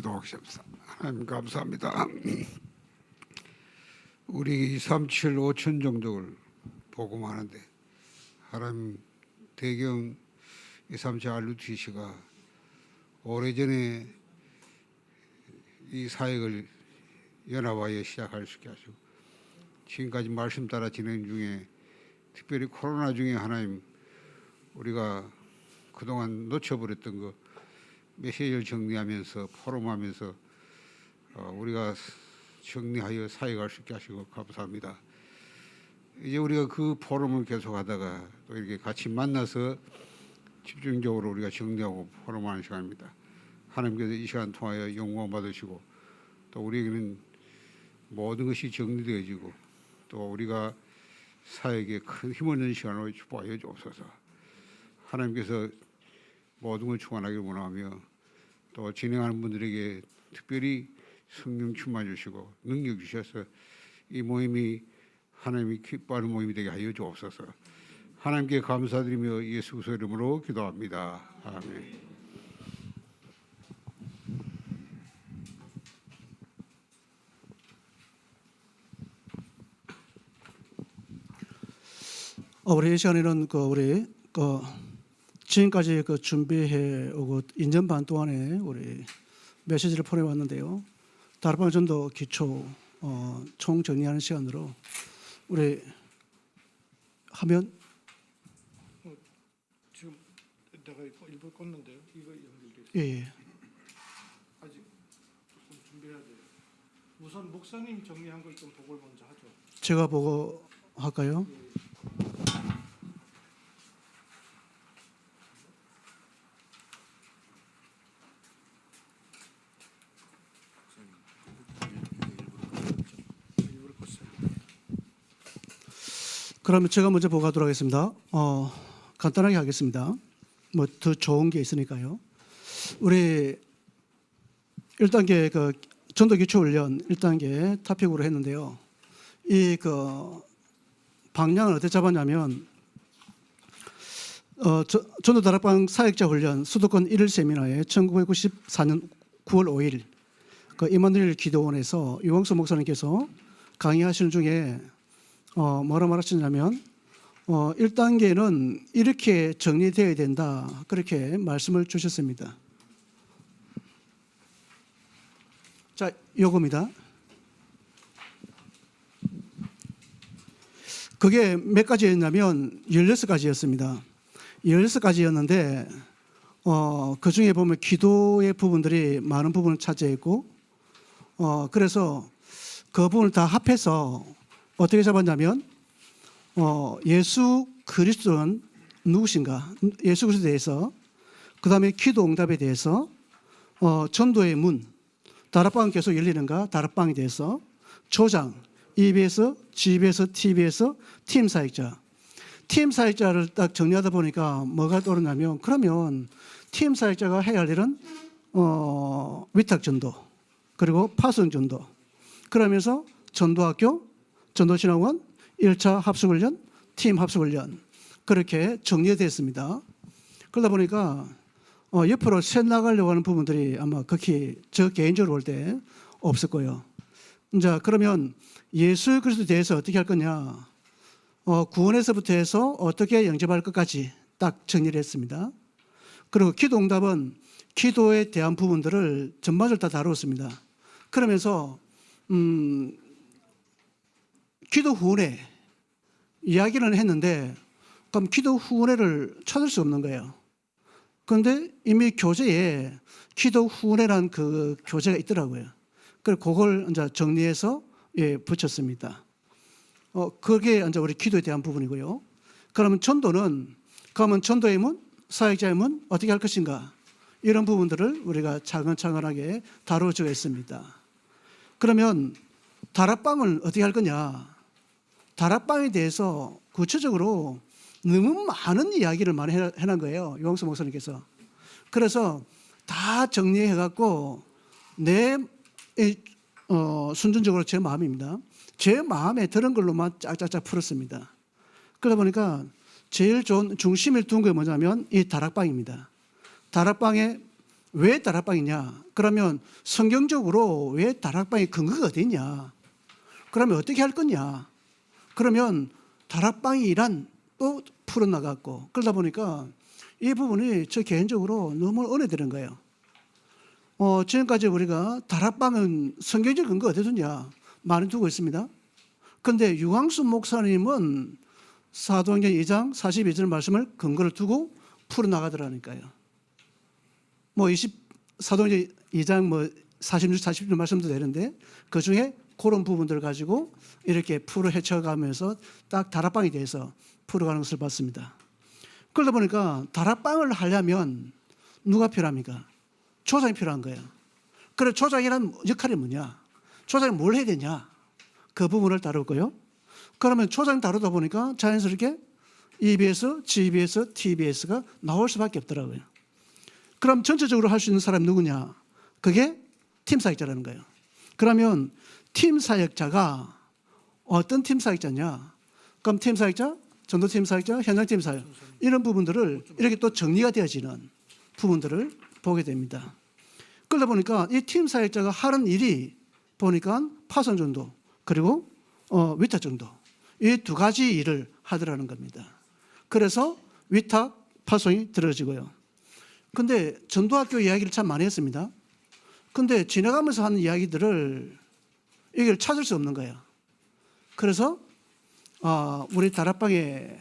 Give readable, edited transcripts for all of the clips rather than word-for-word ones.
기도하겠습니다. 하나님 감사합니다. 우리 237 5천 종족을 복음하는데 하나님 대경 237 RUTC가 오래전에 이 사역을 연합하여 시작할 수 있게 하시고 지금까지 말씀 따라 진행 중에 특별히 코로나 중에 하나님 우리가 그동안 놓쳐버렸던 거 메시지를 정리하면서 포럼하면서 우리가 정리하여 사역할 수 있게 하시고 감사합니다. 이제 우리가 그 포럼을 계속하다가 또 이렇게 같이 만나서 집중적으로 우리가 정리하고 포럼하는 시간입니다. 하나님께서 이 시간 통하여 영광 받으시고 또 우리에게는 모든 것이 정리되어지고 또 우리가 사역에 큰 힘을 얻는 시간으로 축복하여 주옵소서. 하나님께서 모든 걸 충만하기를 원하며 또 진행하는 분들에게 특별히 성령 충만 주시고 능력 주셔서 이 모임이 하나님이 기뻐하는 모임이 되게 하여 주옵소서. 하나님께 감사드리며 예수 그리스도 이름으로 기도합니다. 아멘. 우리 이 시간에는 우리 지금까지 준비해 오고 2년 반 동안에 우리 메시지를 보내왔는데요. 다락방 전도 기초 총 정리하는 시간으로 우리 하면 지금 내가 일부 껐는데요. 이거 연결돼 있어요. 예. 아직 좀 준비해야 돼요. 우선 목사님 정리한 거 좀 보고 먼저 하죠. 제가 보고 할까요? 일부러 껐어요. 그러면 제가 먼저 보고 가도록 하겠습니다. 간단하게 하겠습니다. 뭐 더 좋은 게 있으니까요. 우리 1단계 전도 기초 훈련 1단계 토픽으로 했는데요. 이 방향을 어떻게 잡았냐면 전도 다락방 사역자 훈련 수도권 1일 세미나에 1994년 9월 5일 이만누엘 기도원에서 유광수 목사님께서 강의하시는 중에 뭐라 말하셨냐면 1단계는 이렇게 정리되어야 된다 그렇게 말씀을 주셨습니다. 자, 요겁니다. 그게 몇 가지였냐면 16가지였습니다. 16가지였는데 그 중에 보면 기도의 부분들이 많은 부분을 차지했고 그래서 그 부분을 다 합해서 어떻게 잡았냐면 예수 그리스도는 누구신가? 예수 그리스도에 대해서 그 다음에 기도 응답에 대해서 전도의 문 다락방은 계속 열리는가? 다락방에 대해서 조장 EBS, GBS, TV에서 팀 사역자. 팀 사역자를 딱 정리하다 보니까 뭐가 떠오르냐면 그러면 팀 사역자가 해야 할 일은 위탁 전도 그리고 파송 전도 그러면서 전도학교, 전도신학원, 1차 합숙훈련, 팀 합숙훈련 그렇게 정리되었습니다. 그러다 보니까 옆으로 새 나가려고 하는 부분들이 아마 극히 저 개인적으로 볼 때 없을 거예요. 자, 그러면 예수 그리스도에 대해서 어떻게 할 거냐? 구원에서부터 해서 어떻게 영접할 것까지 딱 정리를 했습니다. 그리고 기도 응답은 기도에 대한 부분들을 전반적으로 다 다루었습니다. 그러면서 기도 후원회 이야기를 했는데 그럼 기도 후원회를 찾을 수 없는 거예요. 그런데 이미 교재에 기도 후원회라는 그 교재가 있더라고요. 그래서 그걸 이제 정리해서 붙였습니다. 그게 이제 우리 기도에 대한 부분이고요. 그러면 전도의 문, 사역자의 문 어떻게 할 것인가 이런 부분들을 우리가 차근차근하게 다뤄주고 있습니다. 그러면 다락방을 어떻게 할 거냐? 다락방에 대해서 구체적으로 너무 많은 이야기를 많이 해놓은 거예요. 유광수 목사님께서. 그래서 다 정리해갖고 순전적으로 제 마음입니다. 제 마음에 들은 걸로만 짝짝짝 풀었습니다. 그러다 보니까 제일 좋은 중심을 둔 게 뭐냐면 이 다락방입니다. 다락방에 왜 다락방이냐? 그러면 성경적으로 왜 다락방의 근거가 어디 있냐? 그러면 어떻게 할 거냐? 그러면 다락방이란 또 풀어나갔고, 그러다 보니까 이 부분이 저 개인적으로 너무 은혜되는 거예요. 지금까지 우리가 다락방은 성경적 근거 어디 두냐? 많이 두고 있습니다. 그런데 유광수 목사님은 사도행전 2장 42절 말씀을 근거를 두고 풀어나가더라니까요. 사도행전 2장 46, 47절 말씀도 되는데 그 중에 그런 부분들을 가지고 이렇게 풀어 헤쳐가면서 딱 다락방에 대해서 풀어가는 것을 봤습니다. 그러다 보니까 다락방을 하려면 누가 필요합니까? 조장이 필요한 거예요. 그래서 조장이란 역할이 뭐냐? 조장이 뭘 해야 되냐? 그 부분을 다루고요. 그러면 조장 다루다 보니까 자연스럽게 EBS, GBS, TBS가 나올 수밖에 없더라고요. 그럼 전체적으로 할 수 있는 사람이 누구냐? 그게 팀 사역자라는 거예요. 그러면 팀 사역자가 어떤 팀 사역자냐? 그럼 팀 사역자, 전도팀 사역자, 현장팀 사역 이런 부분들을 이렇게 또 정리가 되어지는 부분들을 보게 됩니다. 그러다 보니까 이 팀 사역자가 하는 일이 보니까 파송 전도 그리고 위탁 전도 이 두 가지 일을 하더라는 겁니다. 그래서 위탁, 파송이 들어지고요. 근데 전도학교 이야기를 참 많이 했습니다. 근데 지나가면서 하는 이야기들을 이걸 찾을 수 없는 거예요. 그래서 우리 다락방에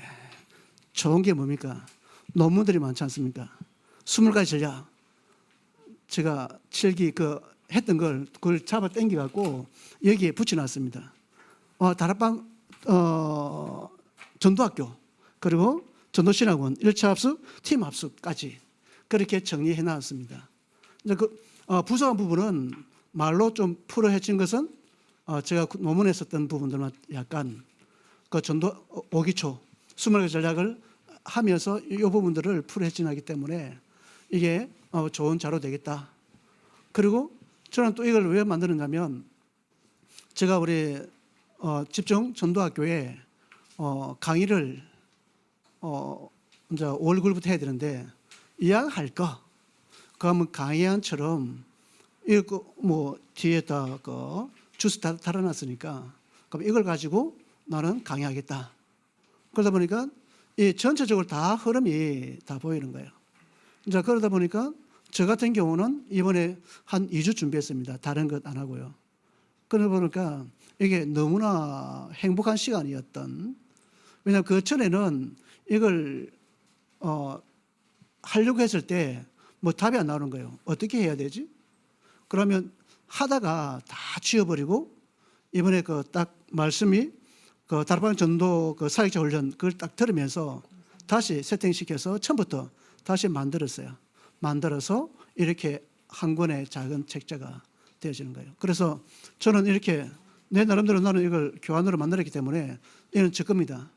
좋은 게 뭡니까? 논문들이 많지 않습니까? 20가지 전략. 제가 7기 했던 걸 그걸 잡아 당겨갖고 여기에 붙여놨습니다. 다락방 전도학교 그리고 전도신학원 1차 합숙, 팀 합숙까지 그렇게 정리해 놨습니다. 이제 부족한 부분은 말로 좀 풀어 헤친 것은 제가 논문에 썼던 부분들만 약간 그 전도 5기초 20가지 전략을 하면서 이 부분들을 풀어 헤쳐나기 때문에 이게 좋은 자료 되겠다. 그리고 저는 또 이걸 왜 만드는가면 제가 우리 집중 전도학교에 강의를 이제 5월 9일부터 해야 되는데 이야기할 거 그러면 강의안처럼 이거 뒤에다 주스 다 달아놨으니까 그럼 이걸 가지고 나는 강의하겠다. 그러다 보니까 이 전체적으로 다 흐름이 다 보이는 거예요. 이제 그러다 보니까 저 같은 경우는 이번에 한 2주 준비했습니다. 다른 것 안 하고요. 그러다 보니까 이게 너무나 행복한 시간이었던. 왜냐하면 그 전에는 이걸 하려고 했을 때 답이 안 나오는 거예요. 어떻게 해야 되지? 그러면 하다가 다 지워버리고 이번에 딱 말씀이 다락방 전도 사역자 훈련 그걸 딱 들으면서 다시 세팅시켜서 처음부터 다시 만들었어요. 만들어서 이렇게 한 권의 작은 책자가 되어지는 거예요. 그래서 저는 이렇게 내 나름대로 나는 이걸 교환으로 만들었기 때문에 이건 제 겁니다.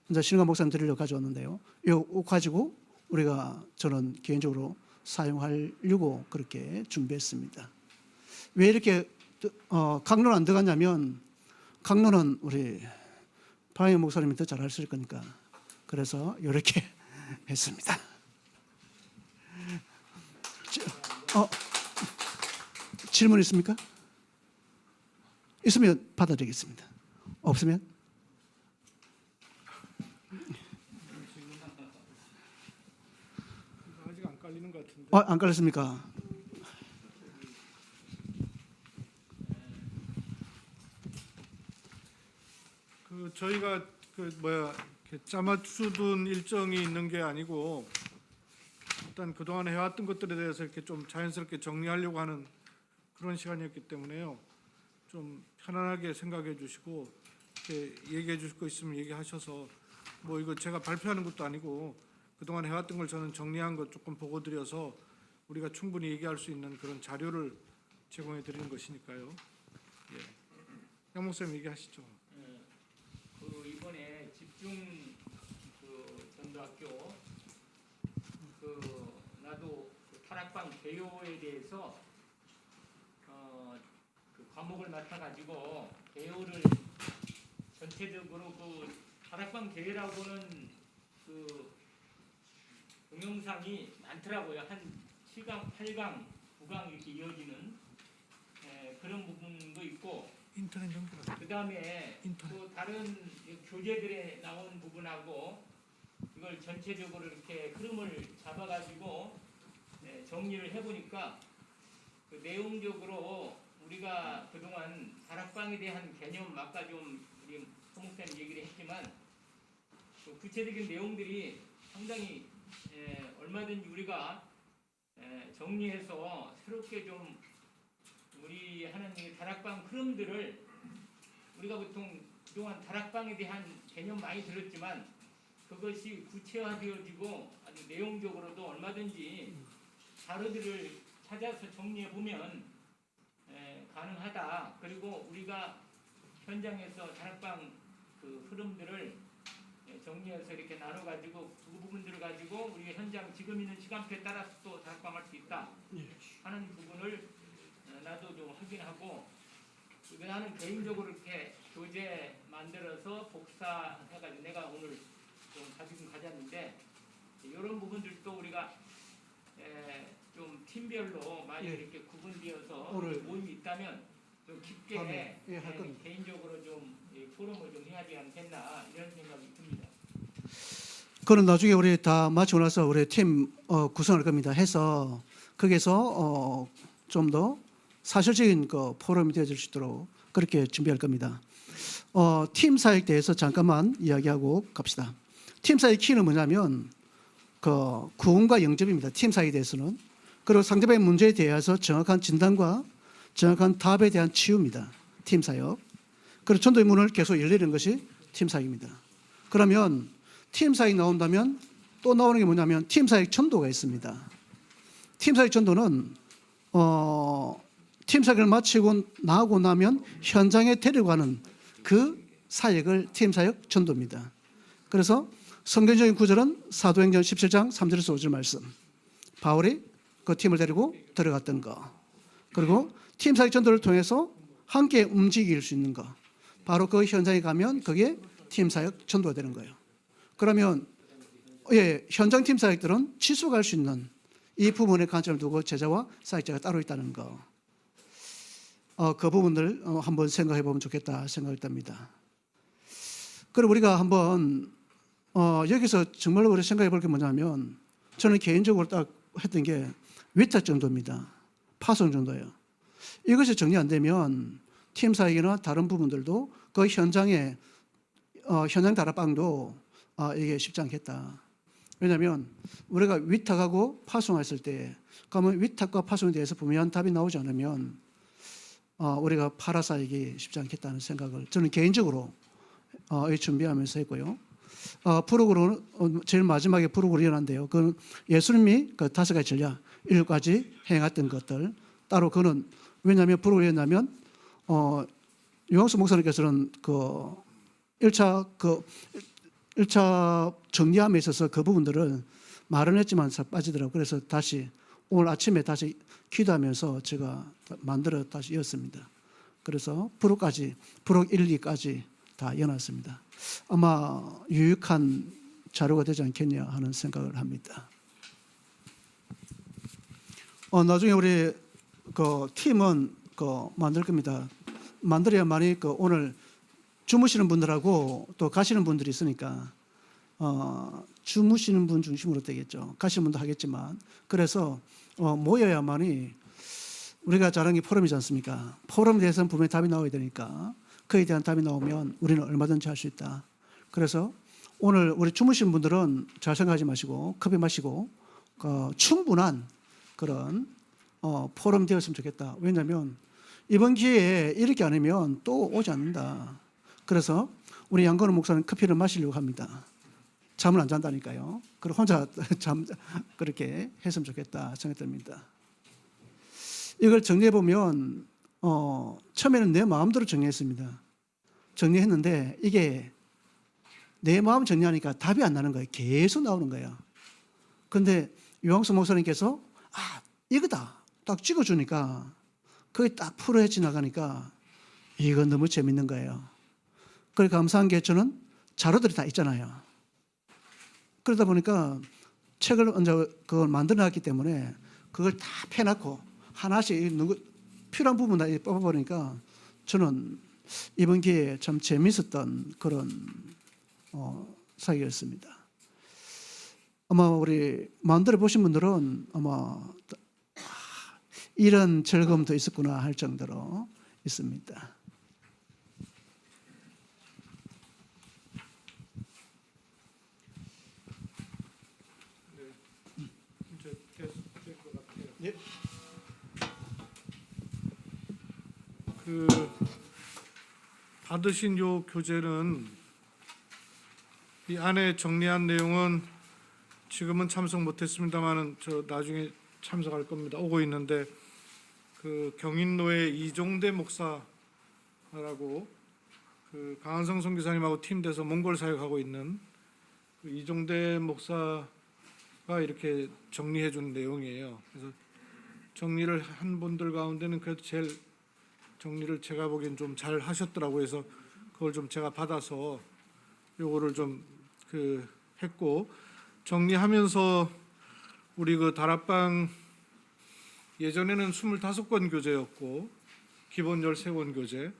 이제 신흥한 목사님 드리려고 가져왔는데요. 이거 가지고 저는 개인적으로 사용하려고 그렇게 준비했습니다. 왜 이렇게 강론 안 들어갔냐면 강론은 우리 박영현 목사님이 더 잘 하실 거니까 그래서 이렇게 했습니다. 질문 있습니까? 있으면 받아드리겠습니다. 없으면? 아직 안 깔리는 것 같은데. 안 깔렸습니까? 저희가 이렇게 짜맞추둔 일정이 있는 게 아니고 일단 그동안 해왔던 것들에 대해서 이렇게 좀 자연스럽게 정리하려고 하는 그런 시간이었기 때문에요. 좀 편안하게 생각해 주시고 이렇게 얘기해 주실 거 있으면 얘기하셔서 이거 제가 발표하는 것도 아니고 그동안 해왔던 걸 저는 정리한 것 조금 보고 드려서 우리가 충분히 얘기할 수 있는 그런 자료를 제공해 드리는 것이니까요. 예. 양 목사님 얘기하시죠. 이번에 집중 전도학교 나도 타락방 개요에 대해서 과목을 맡아가지고 개요를 전체적으로 타락방 개요라고는 동영상이 많더라고요. 한 7강, 8강, 9강 이렇게 이어지는 그런 부분도 있고 인터넷 연결. 그 다음에 인터넷. 또 다른 교재들에 나온 부분하고 이걸 전체적으로 이렇게 흐름을 잡아가지고 정리를 해보니까 그 내용적으로 우리가 그동안 다락방에 대한 개념 아까 좀 우리 서 목사님 얘기를 했지만 그 구체적인 내용들이 상당히 얼마든지 우리가 정리해서 새롭게 좀 우리 하는 이 다락방 흐름들을 우리가 보통 그동안 다락방에 대한 개념 많이 들었지만 그것이 구체화되어지고 아주 내용적으로도 얼마든지 자료들을 찾아서 정리해 보면 가능하다. 그리고 우리가 현장에서 다락방 그 흐름들을 정리해서 이렇게 나눠 가지고 그 부분들을 가지고 우리 현장 지금 있는 시간표에 따라서 또 다락방할 수 있다 하는 부분을 나도 좀 확인하고 나는 개인적으로 이렇게 교재 만들어서 복사해가지고 내가 오늘 좀 가지고 가졌는데 이런 부분들도 우리가 좀 팀별로 많이 예. 이렇게 구분되어서 오늘 모임이 있다면 좀 깊게 다음에, 예, 할 겁니다. 개인적으로 좀 포럼을 좀 해야 되지 않겠나 이런 생각이 듭니다. 그는 나중에 우리 다 마치고 나서 우리 팀 구성할 겁니다. 해서 거기서 좀 더 사실적인 그 포럼이 되어질 수 있도록 그렇게 준비할 겁니다. 팀 사역에 대해서 잠깐만 이야기하고 갑시다. 팀 사역 키는 뭐냐면 그 구원과 영접입니다. 팀 사역에 대해서는. 그리고 상대방의 문제에 대해서 정확한 진단과 정확한 답에 대한 치유입니다. 팀 사역. 그리고 전도의 문을 계속 열리는 것이 팀 사역입니다. 그러면 팀 사역이 나온다면 또 나오는 게 뭐냐면 팀 사역 전도가 있습니다. 팀 사역 전도는 팀 사역을 마치고 나오고 나면 현장에 데려가는 그 사역을 팀 사역 전도입니다. 그래서 성경적인 구절은 사도행전 17장 3절에서 5절 말씀. 바울이 그 팀을 데리고 들어갔던 거. 그리고 팀 사역 전도를 통해서 함께 움직일 수 있는 거. 바로 그 현장에 가면 그게 팀 사역 전도가 되는 거예요. 그러면 현장 팀 사역들은 지속할 수 있는 이 부분에 관점을 두고 제자와 사역자가 따로 있다는 거. 그 부분들 한번 생각해 보면 좋겠다 생각이 듭니다. 그리고 우리가 한번 여기서 정말로 우리 생각해 볼 게 뭐냐면 저는 개인적으로 딱 했던 게 위탁 정도입니다. 파송 정도예요. 이것이 정리 안 되면 팀 사역이나 다른 부분들도 그 현장에 현장 다락방도 이게 쉽지 않겠다. 왜냐하면 우리가 위탁하고 파송했을 때 그러면 위탁과 파송에 대해서 분명한 답이 나오지 않으면 우리가 파라사역이 쉽지 않겠다는 생각을 저는 개인적으로 준비하면서 했고요. 프로그램은 제일 마지막에 프로그램이 일어난대요. 그건 예수님이 그 5가지 전략, 7가지 행했던 것들 따로 그는 왜냐하면 프로그램이냐면 유광수 목사님께서는 그 1차 정리함에 있어서 그 부분들을 말은 했지만 빠지더라고요. 그래서 다시 오늘 아침에 다시 기도하면서 제가 만들어 다시 이었습니다. 그래서 프로 1, 2까지 다 이어놨습니다. 아마 유익한 자료가 되지 않겠냐 하는 생각을 합니다. 나중에 우리 그 팀은 만들 겁니다. 만들어야만이 오늘 주무시는 분들하고 또 가시는 분들이 있으니까 주무시는 분 중심으로 되겠죠. 가시는 분도 하겠지만 그래서 모여야만이 우리가 잘하는 게 포럼이지 않습니까? 포럼에 대해서는 분명히 답이 나와야 되니까 그에 대한 답이 나오면 우리는 얼마든지 할 수 있다. 그래서 오늘 우리 주무신 분들은 잘 생각하지 마시고 커피 마시고 충분한 그런 포럼 되었으면 좋겠다. 왜냐하면 이번 기회에 이렇게 안 하면 또 오지 않는다. 그래서 우리 양건우 목사는 커피를 마시려고 합니다. 잠을 안 잔다니까요. 그리고 혼자 그렇게 했으면 좋겠다 생각됩니다. 이걸 정리해 보면 처음에는 내 마음대로 정리했습니다. 정리했는데 이게 내 마음 정리하니까 답이 안 나는 거예요. 계속 나오는 거예요. 그런데 유광수 목사님께서 이거다 딱 찍어주니까 그게 딱 풀어 지나가니까 이건 너무 재밌는 거예요. 그래 감사한 게 저는 자료들이 다 있잖아요. 그러다 보니까 책을 먼저 그걸 만들어놨기 때문에 그걸 다 패놓고 하나씩 누구 필요한 부분 다 뽑아버리니까 저는 이번 기회에 참 재미있었던 그런 사기였습니다. 아마 우리 마운드를 보신 분들은 아마 이런 즐거움도 있었구나 할 정도로 있습니다. 이제 될 것 같아요. 예. 그 받으신 요 교재는 이 안에 정리한 내용은 지금은 참석 못했습니다만은 저 나중에 참석할 겁니다. 오고 있는데 그 경인노회 이종대 목사라고 그 강한성 선교사님하고 팀돼서 몽골 사역하고 있는 그 이종대 목사가 이렇게 정리해 준 내용이에요. 그래서 정리를 한 분들 가운데는 그래도 제일 정리를 제가 보기엔 좀 잘 하셨더라고요. 그래서 그걸 좀 제가 받아서 요거를 좀 그 했고, 정리하면서 우리 그 다락방 예전에는 25권 교재였고 기본 13권 교재,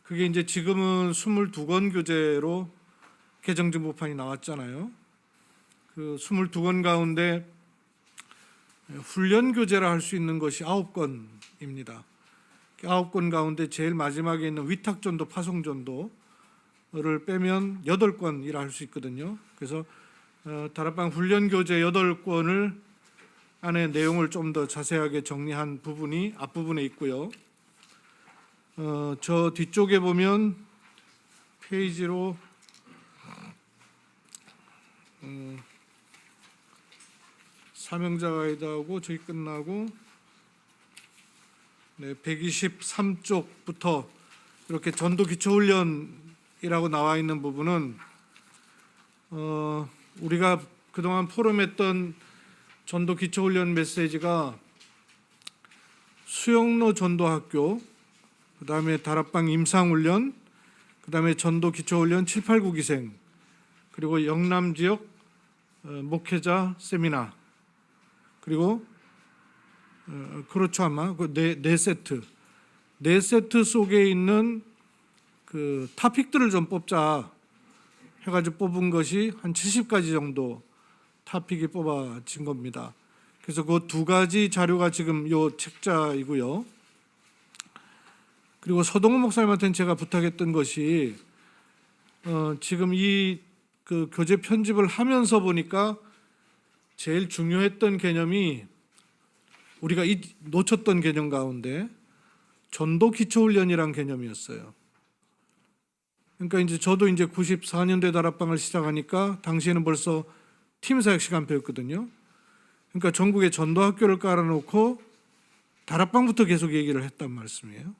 그게 이제 지금은 22권 교재로 개정정보판이 나왔잖아요. 그 22권 가운데 훈련 교재라 할 수 있는 것이 9권입니다. 9권 가운데 제일 마지막에 있는 위탁전도 파송전도를 빼면 8권이라 할 수 있거든요. 그래서 다락방 훈련 교재 8권을 안에 내용을 좀 더 자세하게 정리한 부분이 앞부분에 있고요. 저 뒤쪽에 보면 페이지로 사명자 가이드하고 저기 끝나고 123쪽부터 이렇게 전도 기초훈련이라고 나와 있는 부분은 우리가 그동안 포럼했던 전도 기초훈련 메시지가 수영로 전도학교, 그 다음에 다락방 임상훈련, 그 다음에 전도 기초훈련 7, 8, 9기생, 그리고 영남 지역 목회자 세미나, 그리고 그렇죠 아마 그 네 세트 속에 있는 그 타픽들을 좀 뽑자 해가지고 뽑은 것이 한 70가지 정도 타픽이 뽑아진 겁니다. 그래서 그 두 가지 자료가 지금 요 책자이고요. 그리고 서동훈 목사님한테는 제가 부탁했던 것이 지금 이 그 교재 편집을 하면서 보니까 제일 중요했던 개념이 우리가 놓쳤던 개념 가운데 전도 기초훈련이란 개념이었어요. 그러니까 이제 저도 이제 94년도에 다락방을 시작하니까 당시에는 벌써 팀사역 시간표였거든요. 그러니까 전국에 전도학교를 깔아놓고 다락방부터 계속 얘기를 했단 말씀이에요.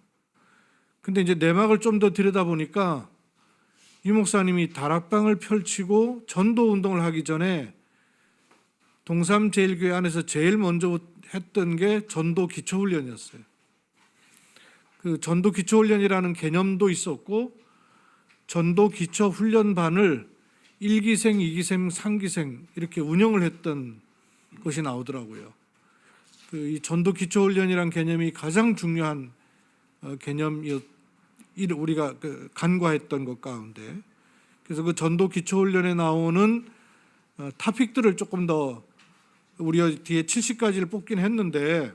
근데 이제 내막을 좀 더 들여다보니까 이 목사님이 다락방을 펼치고 전도 운동을 하기 전에 동삼제일교회 안에서 제일 먼저 했던 게 전도 기초훈련이었어요. 그 전도 기초훈련이라는 개념도 있었고 전도 기초훈련반을 1기생, 2기생, 3기생 이렇게 운영을 했던 것이 나오더라고요. 그 이 전도 기초훈련이라는 개념이 가장 중요한 개념이었 우리가 간과했던 것 가운데, 그래서 그 전도 기초훈련에 나오는 타픽들을 조금 더 우리가 뒤에 70가지를 뽑긴 했는데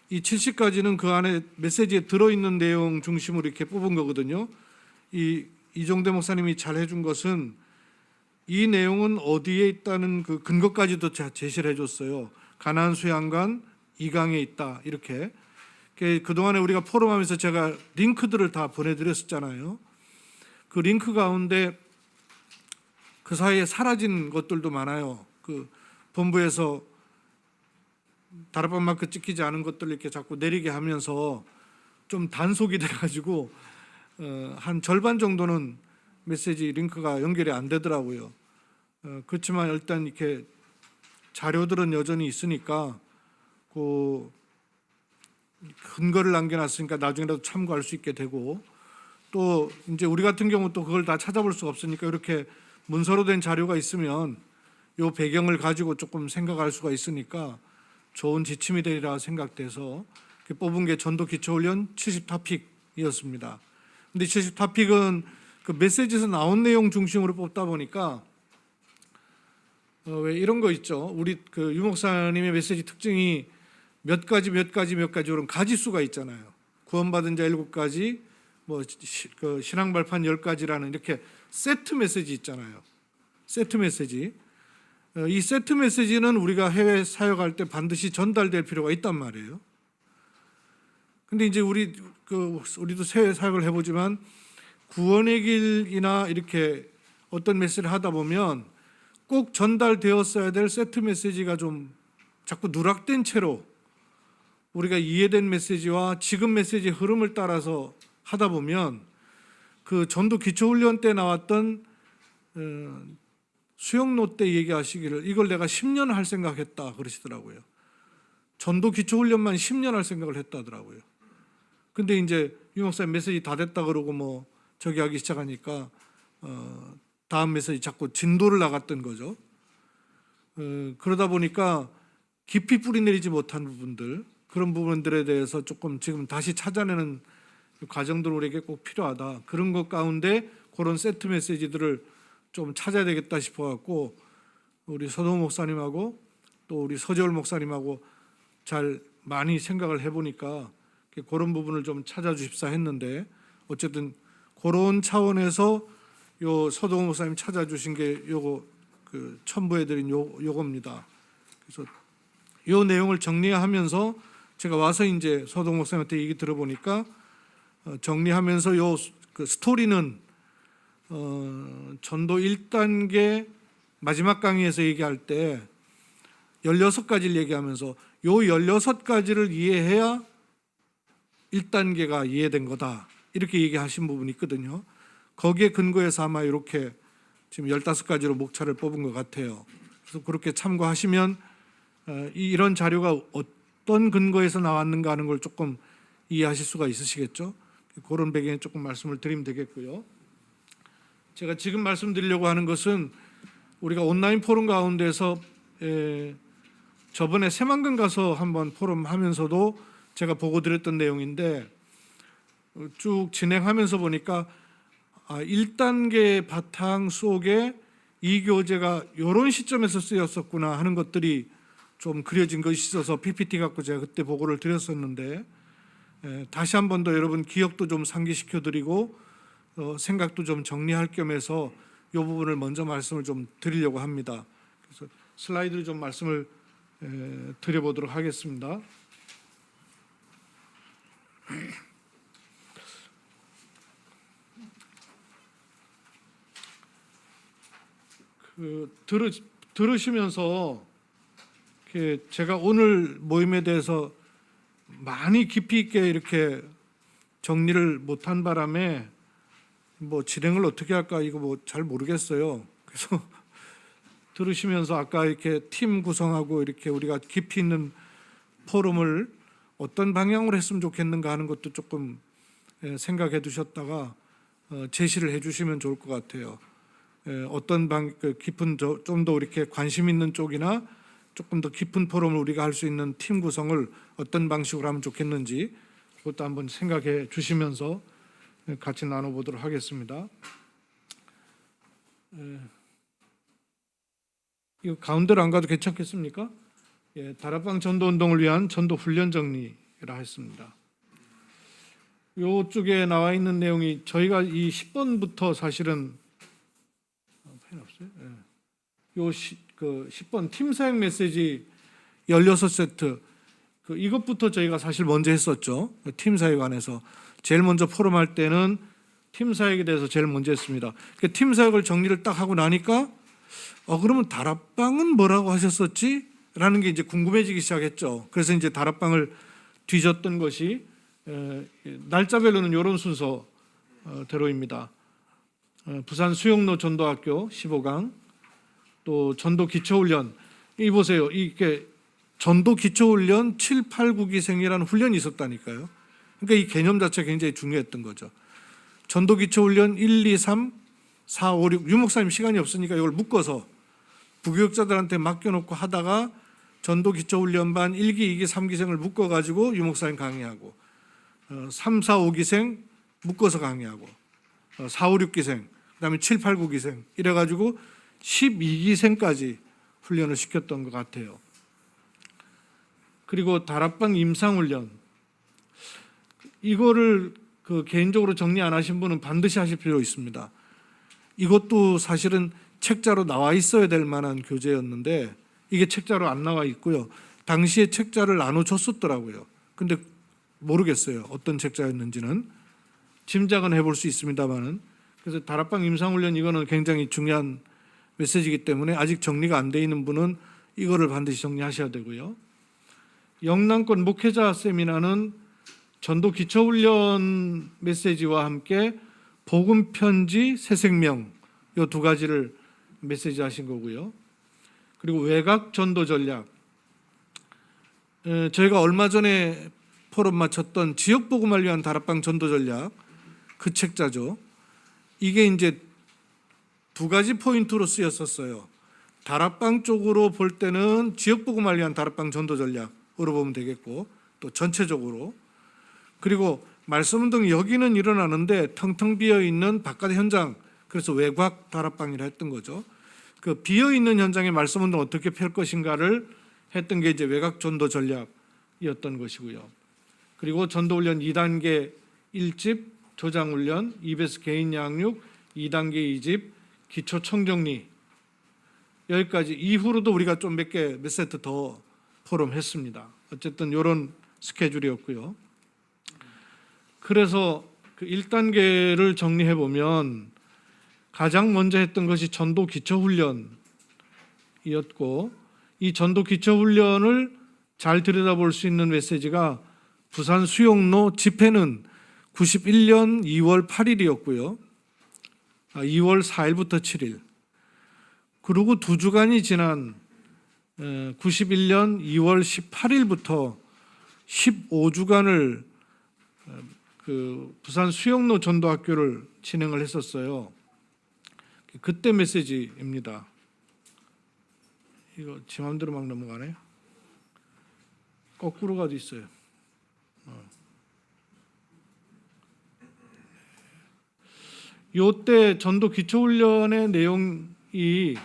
이 70가지는 그 안에 메시지에 들어있는 내용 중심으로 이렇게 뽑은 거거든요. 이종대 목사님이 잘 해준 것은 이 내용은 어디에 있다는 그 근거까지도 제시를 해줬어요. 가나안 수양관 2강에 있다 이렇게. 그동안에 우리가 포럼하면서 제가 링크들을 다 보내드렸었잖아요. 그 링크 가운데 그 사이에 사라진 것들도 많아요. 그 본부에서 다락방 마크 찍히지 않은 것들을 이렇게 자꾸 내리게 하면서 좀 단속이 돼가지고 한 절반 정도는 메시지 링크가 연결이 안 되더라고요. 그렇지만 일단 이렇게 자료들은 여전히 있으니까 그 근거를 남겨놨으니까 나중에라도 참고할 수 있게 되고, 또 이제 우리 같은 경우 또 그걸 다 찾아볼 수가 없으니까 이렇게 문서로 된 자료가 있으면 요 배경을 가지고 조금 생각할 수가 있으니까 좋은 지침이 되리라 생각돼서 뽑은 게 전도 기초훈련 70토픽이었습니다. 근데 70토픽은 그 메시지에서 나온 내용 중심으로 뽑다 보니까 왜 이런 거 있죠. 우리 그 유 목사님의 메시지 특징이 몇 가지 이런 가지수가 있잖아요. 구원받은 자 7가지, 그 신앙 발판 10가지라는 이렇게 세트 메시지 있잖아요. 세트 메시지. 이 세트 메시지는 우리가 해외 사역할 때 반드시 전달될 필요가 있단 말이에요. 근데 이제 우리도 해외 사역을 해보지만 구원의 길이나 이렇게 어떤 메시지를 하다 보면 꼭 전달되었어야 될 세트 메시지가 좀 자꾸 누락된 채로 우리가 이해된 메시지와 지금 메시지의 흐름을 따라서 하다 보면 그 전도 기초훈련 때 나왔던 수영노 때 얘기하시기를 이걸 내가 10년 할 생각했다 그러시더라고요. 전도 기초훈련만 10년 할 생각을 했다더라고요. 근데 이제 유 목사님 메시지 다 됐다 그러고 저기 하기 시작하니까 다음 메시지 자꾸 진도를 나갔던 거죠. 그러다 보니까 깊이 뿌리내리지 못한 부분들, 그런 부분들에 대해서 조금 지금 다시 찾아내는 과정들 우리에게 꼭 필요하다. 그런 것 가운데 그런 세트 메시지들을 좀 찾아야 되겠다 싶어갖고 우리 서동호 목사님하고 또 우리 서재울 목사님하고 잘 많이 생각을 해보니까 그런 부분을 좀 찾아주십사 했는데 어쨌든 그런 차원에서 요 서동호 목사님 찾아주신 게 요거 그 첨부해드린 요겁니다. 그래서 요 내용을 정리하면서 제가 와서 이제 서동호 목사님한테 얘기 들어보니까 정리하면서 요 그 스토리는 전도 1단계 마지막 강의에서 얘기할 때 16가지를 얘기하면서 요 16가지를 이해해야 1단계가 이해된 거다. 이렇게 얘기하신 부분이 있거든요. 거기에 근거해서 아마 이렇게 지금 15가지로 목차를 뽑은 것 같아요. 그래서 그렇게 참고하시면 이런 자료가 어떤 근거에서 나왔는가 하는 걸 조금 이해하실 수가 있으시겠죠. 그런 배경에 조금 말씀을 드리면 되겠고요. 제가 지금 말씀드리려고 하는 것은 우리가 온라인 포럼 가운데서 저번에 새만금 가서 한번 포럼 하면서도 제가 보고 드렸던 내용인데 쭉 진행하면서 보니까 1단계 바탕 속에 이 교재가 이런 시점에서 쓰였었구나 하는 것들이 좀 그려진 것이 있어서 PPT 갖고 제가 그때 보고를 드렸었는데 다시 한 번 더 여러분 기억도 좀 상기시켜 드리고 생각도 좀 정리할 겸해서 이 부분을 먼저 말씀을 좀 드리려고 합니다. 그래서 슬라이드를 좀 말씀을 드려보도록 하겠습니다. 들으시면서 제가 오늘 모임에 대해서 많이 깊이 있게 이렇게 정리를 못한 바람에 진행을 어떻게 할까 이거 잘 모르겠어요. 그래서 들으시면서 아까 이렇게 팀 구성하고 이렇게 우리가 깊이 있는 포럼을 어떤 방향으로 했으면 좋겠는가 하는 것도 조금 생각해 두셨다가 제시를 해주시면 좋을 것 같아요. 어떤 깊은 좀 더 이렇게 관심 있는 쪽이나 조금 더 깊은 포럼을 우리가 할 수 있는 팀 구성을 어떤 방식으로 하면 좋겠는지 그것도 한번 생각해 주시면서 같이 나눠보도록 하겠습니다. 이거 가운데로 안 가도 괜찮겠습니까? 다락방 전도운동을 위한 전도 훈련 정리라 했습니다. 이쪽에 나와 있는 내용이 저희가 이 10번부터 사실은 펜 없어요? 요 10번 팀 사역 메시지 16세트 이것부터 저희가 사실 먼저 했었죠. 팀 사역 안에서 제일 먼저 포럼 할 때는 팀 사역에 대해서 제일 먼저 했습니다. 팀 사역을 정리를 딱 하고 나니까 그러면 다락방은 뭐라고 하셨었지? 라는 게 이제 궁금해지기 시작했죠. 그래서 이제 다락방을 뒤졌던 것이 날짜별로는 이런 순서대로입니다. 부산 수영로 전도학교 15강, 또 전도 기초훈련. 이 보세요. 이게 전도 기초훈련 7, 8, 9기생이라는 훈련이 있었다니까요. 그러니까 이 개념 자체가 굉장히 중요했던 거죠. 전도 기초훈련 1, 2, 3, 4, 5, 6. 유 목사님 시간이 없으니까 이걸 묶어서 부교육자들한테 맡겨놓고 하다가 전도 기초훈련반 1기, 2기, 3기생을 묶어가지고 유목사님 강의하고 3, 4, 5기생 묶어서 강의하고 4, 5, 6기생 그다음에 7, 8, 9기생 이래가지고 12기생까지 훈련을 시켰던 것 같아요. 그리고 다락방 임상훈련 이거를 개인적으로 정리 안 하신 분은 반드시 하실 필요 있습니다. 이것도 사실은 책자로 나와 있어야 될 만한 교재였는데 이게 책자로 안 나와 있고요. 당시에 책자를 나눠줬었더라고요. 근데 모르겠어요. 어떤 책자였는지는. 짐작은 해볼 수 있습니다만은. 그래서 다락방 임상훈련 이거는 굉장히 중요한 메시지이기 때문에 아직 정리가 안 돼 있는 분은 이거를 반드시 정리하셔야 되고요. 영남권 목회자 세미나는 전도 기초훈련 메시지와 함께 복음 편지 새 생명 이 두 가지를 메시지 하신 거고요. 그리고 외곽 전도 전략 저희가 얼마 전에 포럼 마쳤던 지역 복음을 위한 다락방 전도 전략 그 책자죠. 이게 이제 두 가지 포인트로 쓰였었어요. 다락방 쪽으로 볼 때는 지역 복음을 위한 다락방 전도 전략으로 보면 되겠고 또 전체적으로 그리고 말씀 운동이 여기는 일어나는데 텅텅 비어 있는 바깥 현장 그래서 외곽 다락방이라 했던 거죠. 그 비어 있는 현장에 말씀 운동 어떻게 펼 것인가를 했던 게 이제 외곽 전도 전략이었던 것이고요. 그리고 전도 훈련 2단계 1집 조장 훈련, 2배스 개인 양육, 2단계 2집 기초 청정리 여기까지 이후로도 우리가 좀 몇 세트 더 포럼했습니다. 어쨌든 이런 스케줄이었고요. 그래서 그 1단계를 정리해 보면 가장 먼저 했던 것이 전도 기초훈련이었고 이 전도 기초훈련을 잘 들여다볼 수 있는 메시지가 부산 수용로 집회는 91년 2월 8일이었고요. 2월 4일부터 7일. 그리고 2주간이 지난 91년 2월 18일부터 15주간을 그 부산 수용로 전도학교를 진행을 했었어요. 그때 메시지입니다. 이거 제 마음대로 막 넘어가네. 거꾸로 가도 있어요. 요때 전도 기초훈련의 내용이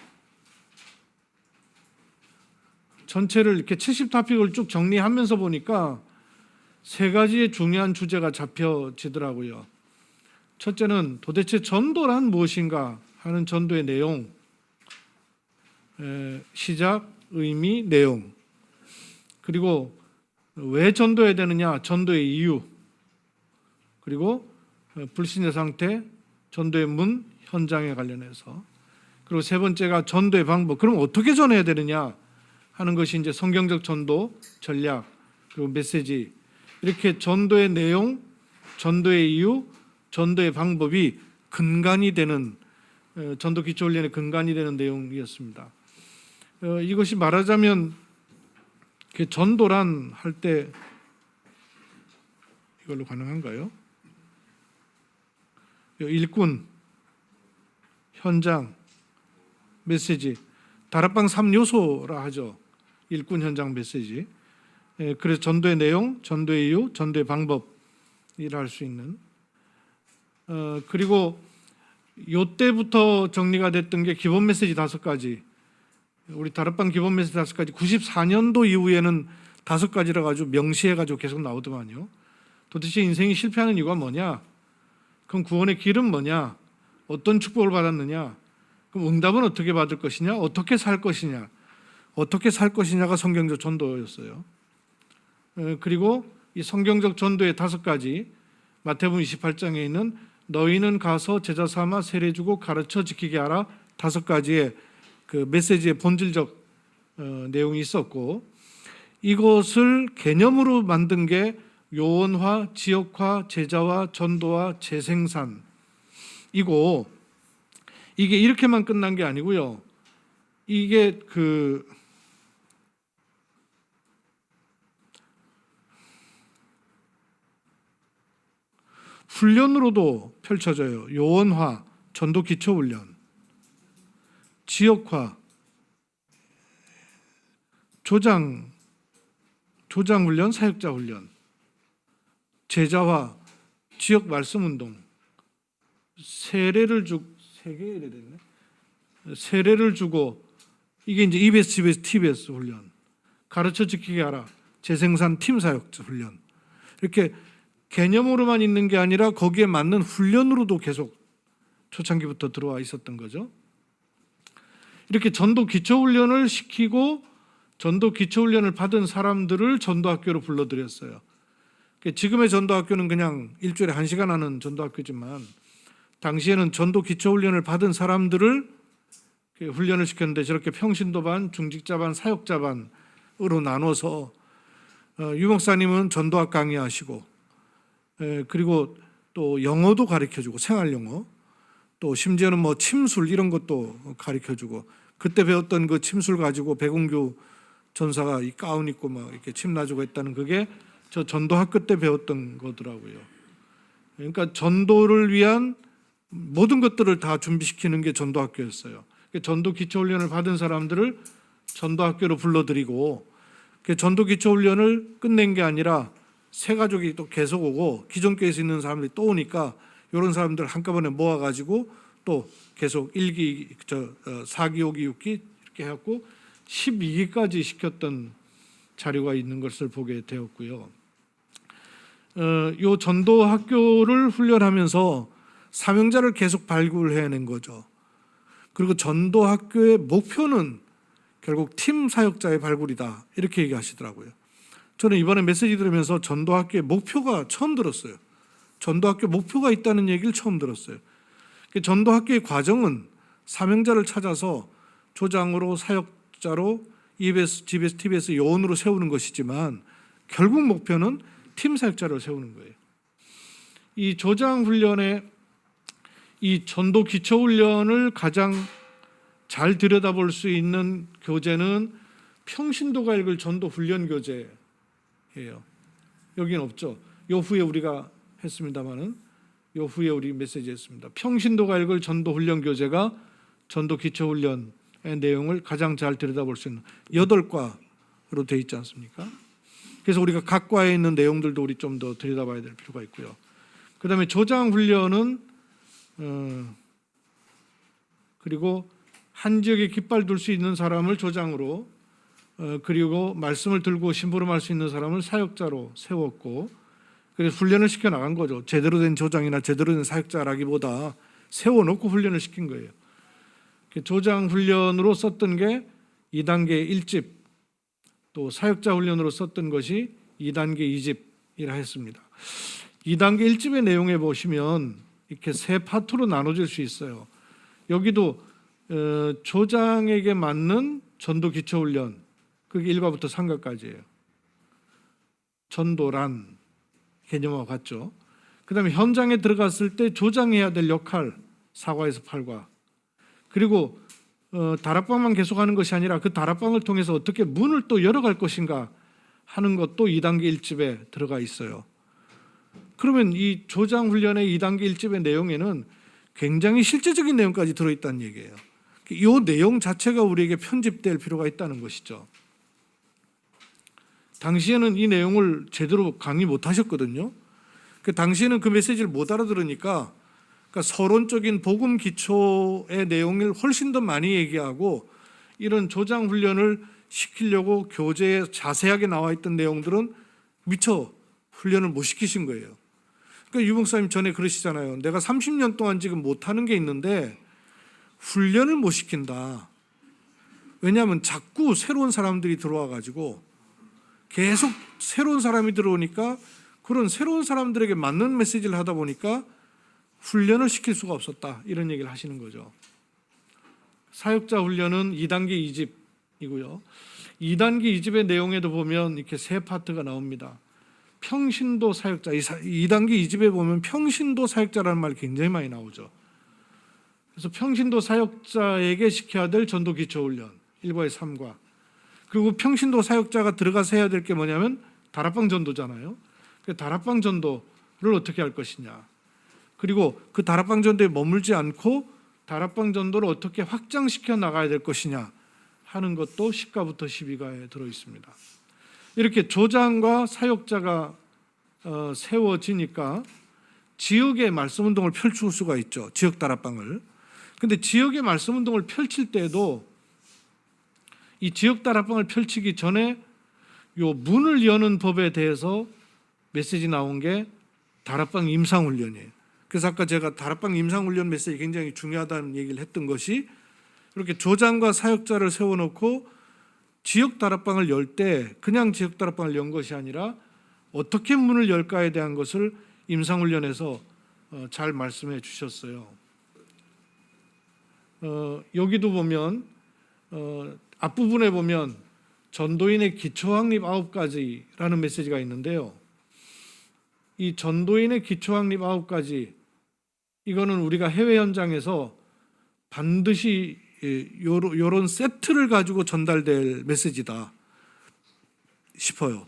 전체를 이렇게 70토픽을 쭉 정리하면서 보니까 세 가지의 중요한 주제가 잡혀지더라고요. 첫째는 도대체 전도란 무엇인가 하는 전도의 내용, 시작, 의미, 내용, 그리고 왜 전도해야 되느냐, 전도의 이유, 그리고 불신의 상태, 전도의 문, 현장에 관련해서, 그리고 세 번째가 전도의 방법. 그럼 어떻게 전해야 되느냐 하는 것이 이제 성경적 전도 전략 그리고 메시지. 이렇게 전도의 내용, 전도의 이유, 전도의 방법이 근간이 되는 전도 기초훈련의 근간이 되는 내용이었습니다. 이것이 말하자면 전도란 할 때 이걸로 가능한가요? 일꾼, 현장, 메시지, 다락방 3요소라 하죠. 일꾼, 현장, 메시지. 그래서 전도의 내용, 전도의 이유, 전도의 방법이라 할 수 있는. 그리고 요때부터 정리가 됐던 게 기본 메시지 5가지. 우리 다락방 기본 메시지 5가지. 94년도 이후에는 5가지라 가지고 명시해 가지고 계속 나오더만요. 도대체 인생이 실패하는 이유가 뭐냐? 그럼 구원의 길은 뭐냐? 어떤 축복을 받았느냐? 그럼 응답은 어떻게 받을 것이냐? 어떻게 살 것이냐? 어떻게 살 것이냐가 성경적 전도였어요. 그리고 이 성경적 전도의 5가지 마태복음 28장에 있는 너희는 가서 제자 삼아 세례 주고 가르쳐 지키게 하라 5가지의 그 메시지의 본질적 내용이 있었고 이것을 개념으로 만든 게 요원화, 지역화, 제자화, 전도화, 재생산이고 이게 이렇게만 끝난 게 아니고요. 이게 그 훈련으로도 펼쳐져요. 요원화, 전도 기초 훈련, 지역화, 조장 훈련, 사역자 훈련, 제자화, 지역 말씀 운동, 세례를 주고 이게 이제 EBS, GBS, TBS 훈련, 가르쳐 지키게 하라, 재생산 팀 사역자 훈련, 이렇게 개념으로만 있는 게 아니라 거기에 맞는 훈련으로도 계속 초창기부터 들어와 있었던 거죠. 이렇게 전도 기초훈련을 시키고 전도 기초훈련을 받은 사람들을 전도학교로 불러들였어요. 지금의 전도학교는 그냥 일주일에 1시간 하는 전도학교지만 당시에는 전도 기초훈련을 받은 사람들을 훈련을 시켰는데 저렇게 평신도반, 중직자반, 사역자반으로 나눠서 유 목사님은 전도학 강의하시고 그리고 또 영어도 가르쳐주고 생활영어, 또 심지어는 뭐 침술 이런 것도 가르쳐주고, 그때 배웠던 그 침술 가지고 백운규 전사가 이 가운 입고 막 이렇게 침 놔주고 했다는 그게 저 전도학교 때 배웠던 거더라고요. 그러니까 전도를 위한 모든 것들을 다 준비시키는 게 전도학교였어요. 전도 기초훈련을 받은 사람들을 전도학교로 불러들이고, 전도 기초훈련을 끝낸 게 아니라 새 가족이 또 계속 오고 기존 교회에서 있는 사람들이 또 오니까 이런 사람들 한꺼번에 모아가지고 또 계속 1기, 4기, 5기, 6기 이렇게 해갖고 12기까지 시켰던 자료가 있는 것을 보게 되었고요. 요 전도 학교를 훈련하면서 사명자를 계속 발굴해낸 거죠. 그리고 전도 학교의 목표는 결국 팀 사역자의 발굴이다, 이렇게 얘기하시더라고요. 저는 이번에 메시지 들으면서 전도학교의 목표가 처음 들었어요. 전도학교 목표가 있다는 얘기를 처음 들었어요. 전도학교의 과정은 사명자를 찾아서 조장으로, 사역자로, EBS, GBS, TBS 요원으로 세우는 것이지만 결국 목표는 팀 사역자를 세우는 거예요. 이 조장 훈련에 이 전도 기초 훈련을 가장 잘 들여다볼 수 있는 교재는 평신도가 읽을 전도 훈련 교재예요. 여기는 없죠. 요 후에 우리가 했습니다만은 요 후에 우리 메시지 했습니다. 평신도가 읽을 전도 훈련 교재가 전도 기초 훈련의 내용을 가장 잘 들여다볼 수 있는 8과로 되어 있지 않습니까? 그래서 우리가 각 과에 있는 내용들도 우리 좀 더 들여다봐야 될 필요가 있고요. 그다음에 조장 훈련은 그리고 한 지역에 깃발 둘 수 있는 사람을 조장으로, 그리고 말씀을 들고 심부름할 수 있는 사람을 사역자로 세웠고, 그래서 훈련을 시켜 나간 거죠. 제대로 된 조장이나 제대로 된 사역자라기보다 세워놓고 훈련을 시킨 거예요. 조장 훈련으로 썼던 게 2단계 1집, 또 사역자 훈련으로 썼던 것이 2단계 2집이라 했습니다. 2단계 1집의 내용에 보시면 이렇게 세 파트로 나눠질 수 있어요. 여기도 조장에게 맞는 전도 기초 훈련, 그게 1과부터 3과까지예요. 전도란 개념과 같죠. 그 다음에 현장에 들어갔을 때 조장해야 될 역할, 4과에서 8과. 그리고 다락방만 계속하는 것이 아니라 그 다락방을 통해서 어떻게 문을 또 열어갈 것인가 하는 것도 2단계 1집에 들어가 있어요. 그러면 이 조장 훈련의 2단계 1집의 내용에는 굉장히 실제적인 내용까지 들어있다는 얘기예요. 이 내용 자체가 우리에게 편집될 필요가 있다는 것이죠. 당시에는 이 내용을 제대로 강의 못 하셨거든요. 당시에는 그 메시지를 못 알아들으니까, 그러니까 서론적인 복음 기초의 내용을 훨씬 더 많이 얘기하고, 이런 조장 훈련을 시키려고 교재에 자세하게 나와 있던 내용들은 미처 훈련을 못 시키신 거예요. 그러니까 유 목사님 전에 그러시잖아요. 내가 30년 동안 지금 못하는 게 있는데 훈련을 못 시킨다. 왜냐하면 자꾸 새로운 사람들이 들어와 가지고 계속 새로운 사람이 들어오니까 그런 새로운 사람들에게 맞는 메시지를 하다 보니까 훈련을 시킬 수가 없었다, 이런 얘기를 하시는 거죠. 사역자 훈련은 2단계 2집이고요. 2단계 2집의 내용에도 보면 이렇게 세 파트가 나옵니다. 평신도 사역자, 2단계 2집에 보면 평신도 사역자라는 말이 굉장히 많이 나오죠. 그래서 평신도 사역자에게 시켜야 될 전도 기초 훈련 1과에서 3과, 그리고 평신도 사역자가 들어가서 해야 될 게 뭐냐면 다락방 전도잖아요. 그 다락방 전도를 어떻게 할 것이냐, 그리고 그 다락방 전도에 머물지 않고 다락방 전도를 어떻게 확장시켜 나가야 될 것이냐 하는 것도 10가부터 12가에 들어 있습니다. 이렇게 조장과 사역자가 세워지니까 지역의 말씀운동을 펼칠 수가 있죠. 지역 다락방을. 근데 지역의 말씀운동을 펼칠 때에도 이 지역 다락방을 펼치기 전에 요 문을 여는 법에 대해서 메시지 나온 게 다락방 임상훈련이에요. 그래서 아까 제가 다락방 임상훈련 메시지 굉장히 중요하다는 얘기를 했던 것이 이렇게 조장과 사역자를 세워놓고 지역 다락방을 열 때 그냥 지역 다락방을 연 것이 아니라 어떻게 문을 열까에 대한 것을 임상훈련에서 잘 말씀해 주셨어요. 여기도 보면 앞부분에 보면 전도인의 기초확립 9가지라는 메시지가 있는데요. 이 전도인의 기초확립 9가지, 이거는 우리가 해외 현장에서 반드시 이런 세트를 가지고 전달될 메시지다 싶어요.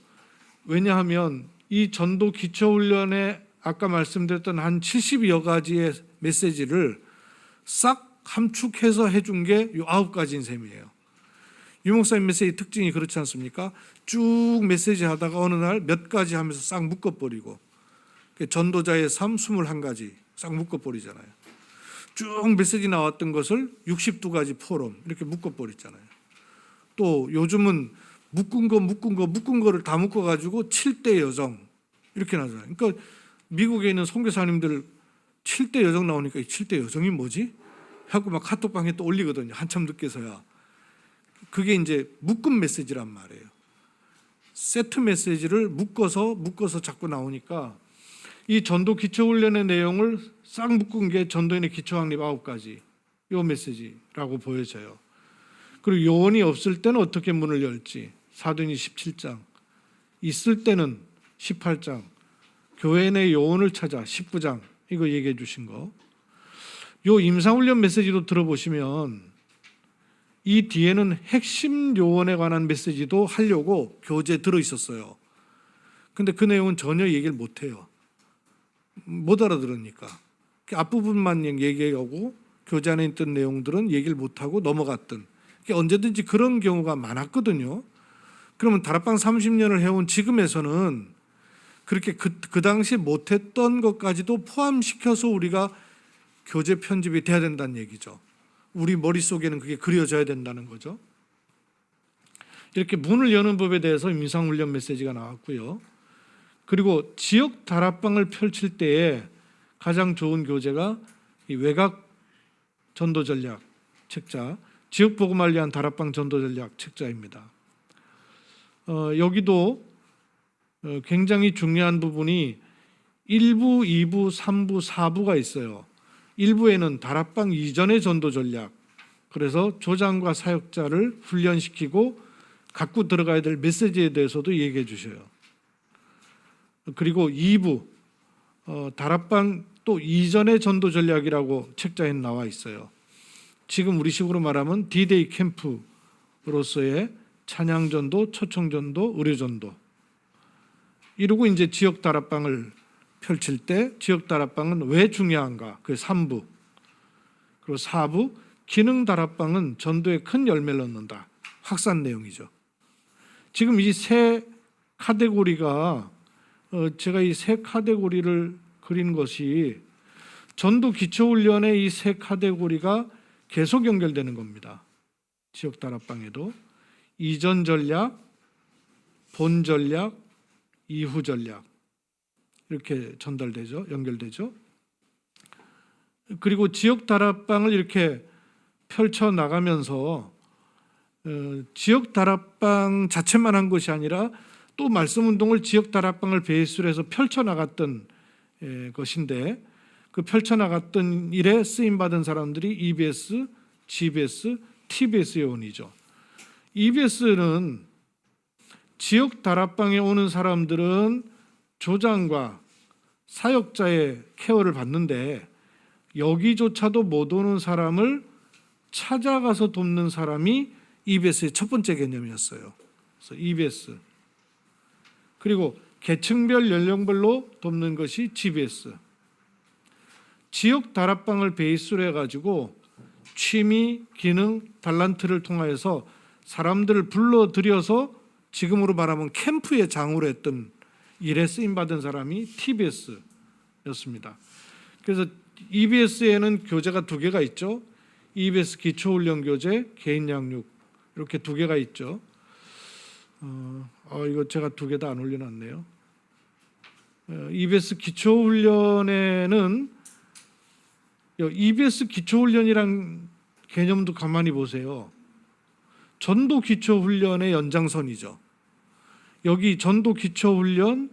왜냐하면 이 전도 기초훈련에 아까 말씀드렸던 한 70여 가지의 메시지를 싹 함축해서 해준 게 이 9가지인 셈이에요. 유목사님 메시지 특징이 그렇지 않습니까? 쭉 메시지 하다가 어느 날 몇 가지 하면서 싹 묶어버리고, 전도자의 삶 21가지 싹 묶어버리잖아요. 쭉 메시지 나왔던 것을 62가지 포럼 이렇게 묶어버리잖아요. 또 요즘은 묶은 거를 다 묶어가지고 7대 여정 이렇게 나잖아요. 그러니까 미국에 있는 선교사님들 7대 여정 나오니까 이 7대 여정이 뭐지? 하고 막 카톡방에 또 올리거든요. 한참 늦게서야. 그게 이제 묶은 메시지란 말이에요. 세트 메시지를 묶어서 자꾸 나오니까 이 전도 기초훈련의 내용을 싹 묶은 게 전도인의 기초확립 9가지 이 메시지라고 보여져요. 그리고 요원이 없을 때는 어떻게 문을 열지 사도행전 17장, 있을 때는 18장, 교회 내 요원을 찾아 19장 이거 얘기해 주신 거. 요 임상훈련 메시지도 들어보시면 이 뒤에는 핵심 요원에 관한 메시지도 하려고 교재에 들어있었어요. 근데 그 내용은 전혀 얘기를 못해요. 못 알아들으니까. 앞부분만 얘기하고 교재 안에 있던 내용들은 얘기를 못하고 넘어갔던. 언제든지 그런 경우가 많았거든요. 그러면 다락방 30년을 해온 지금에서는 그렇게 그 당시 못했던 것까지도 포함시켜서 우리가 교재 편집이 돼야 된다는 얘기죠. 우리 머릿속에는 그게 그려져야 된다는 거죠. 이렇게 문을 여는 법에 대해서 임상훈련 메시지가 나왔고요. 그리고 지역 다락방을 펼칠 때에 가장 좋은 교재가 이 외곽 전도 전략 책자, 지역 복음을 위한 다락방 전도 전략 책자입니다. 여기도 굉장히 중요한 부분이 1부, 2부, 3부, 4부가 있어요. 1부에는 다락방 이전의 전도 전략, 그래서 조장과 사역자를 훈련시키고 갖고 들어가야 될 메시지에 대해서도 얘기해 주셔요. 그리고 2부, 다락방 또 이전의 전도 전략이라고 책자에 나와 있어요. 지금 우리식으로 말하면 D-Day 캠프로서의 찬양전도, 초청전도, 의료전도. 이러고 이제 지역 다락방을 펼칠 때 지역 다락방은 왜 중요한가? 그 3부. 그리고 4부, 기능 다락방은 전도에 큰 열매를 얻는다. 확산 내용이죠. 지금 이 세 카테고리가 제가 이 세 카테고리를 그린 것이 전도 기초훈련의 이 세 카테고리가 계속 연결되는 겁니다. 지역 다락방에도 이전 전략, 본 전략, 이후 전략 이렇게 전달되죠. 연결되죠. 그리고 지역 다락방을 이렇게 펼쳐 나가면서 지역 다락방 자체만 한 것이 아니라 또 말씀 운동을 지역 다락방을 베이스로 해서 펼쳐 나갔던 것인데 그 펼쳐 나갔던 일에 쓰임 받은 사람들이 EBS, GBS, TBS 요원이죠. EBS는 지역 다락방에 오는 사람들은 조장과 사역자의 케어를 받는데 여기조차도 못 오는 사람을 찾아가서 돕는 사람이 EBS의 첫 번째 개념이었어요. 그래서 EBS. 그리고 계층별 연령별로 돕는 것이 GBS. 지역 다락방을 베이스로 해가지고 취미, 기능, 달란트를 통하여서 사람들을 불러들여서 지금으로 말하면 캠프의 장으로 했던 일에 쓰임받은 사람이 TBS였습니다. 그래서 EBS에는 교재가 두 개가 있죠. EBS 기초훈련 교재, 개인 양육 이렇게 두 개가 있죠. 이거 제가 두 개 다 안 올려놨네요. EBS 기초훈련에는 EBS 기초훈련이란 개념도 가만히 보세요. 전도 기초훈련의 연장선이죠. 여기 전도 기초훈련,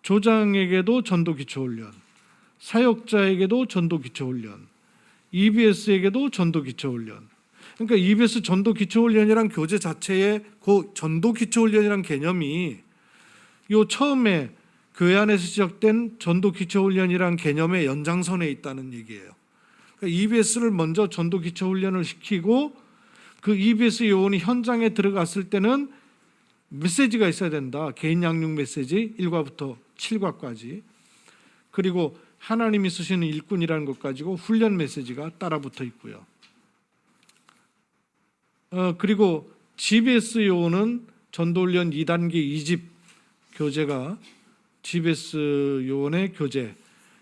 조장에게도 전도 기초훈련, 사역자에게도 전도 기초훈련, EBS에게도 전도 기초훈련. 그러니까 EBS 전도 기초훈련이란 교재 자체에 그 전도 기초훈련이란 개념이 요 처음에 교회 안에서 시작된 전도 기초훈련이란 개념의 연장선에 있다는 얘기예요. 그러니까 EBS를 먼저 전도 기초훈련을 시키고 그 EBS 요원이 현장에 들어갔을 때는 메시지가 있어야 된다. 개인 양육 메시지 1과부터 7과까지. 그리고 하나님이 쓰시는 일꾼이라는 것 가지고 훈련 메시지가 따라 붙어 있고요. 그리고 GBS 요원은 전도훈련 2단계 2집 교재가 GBS 요원의 교재.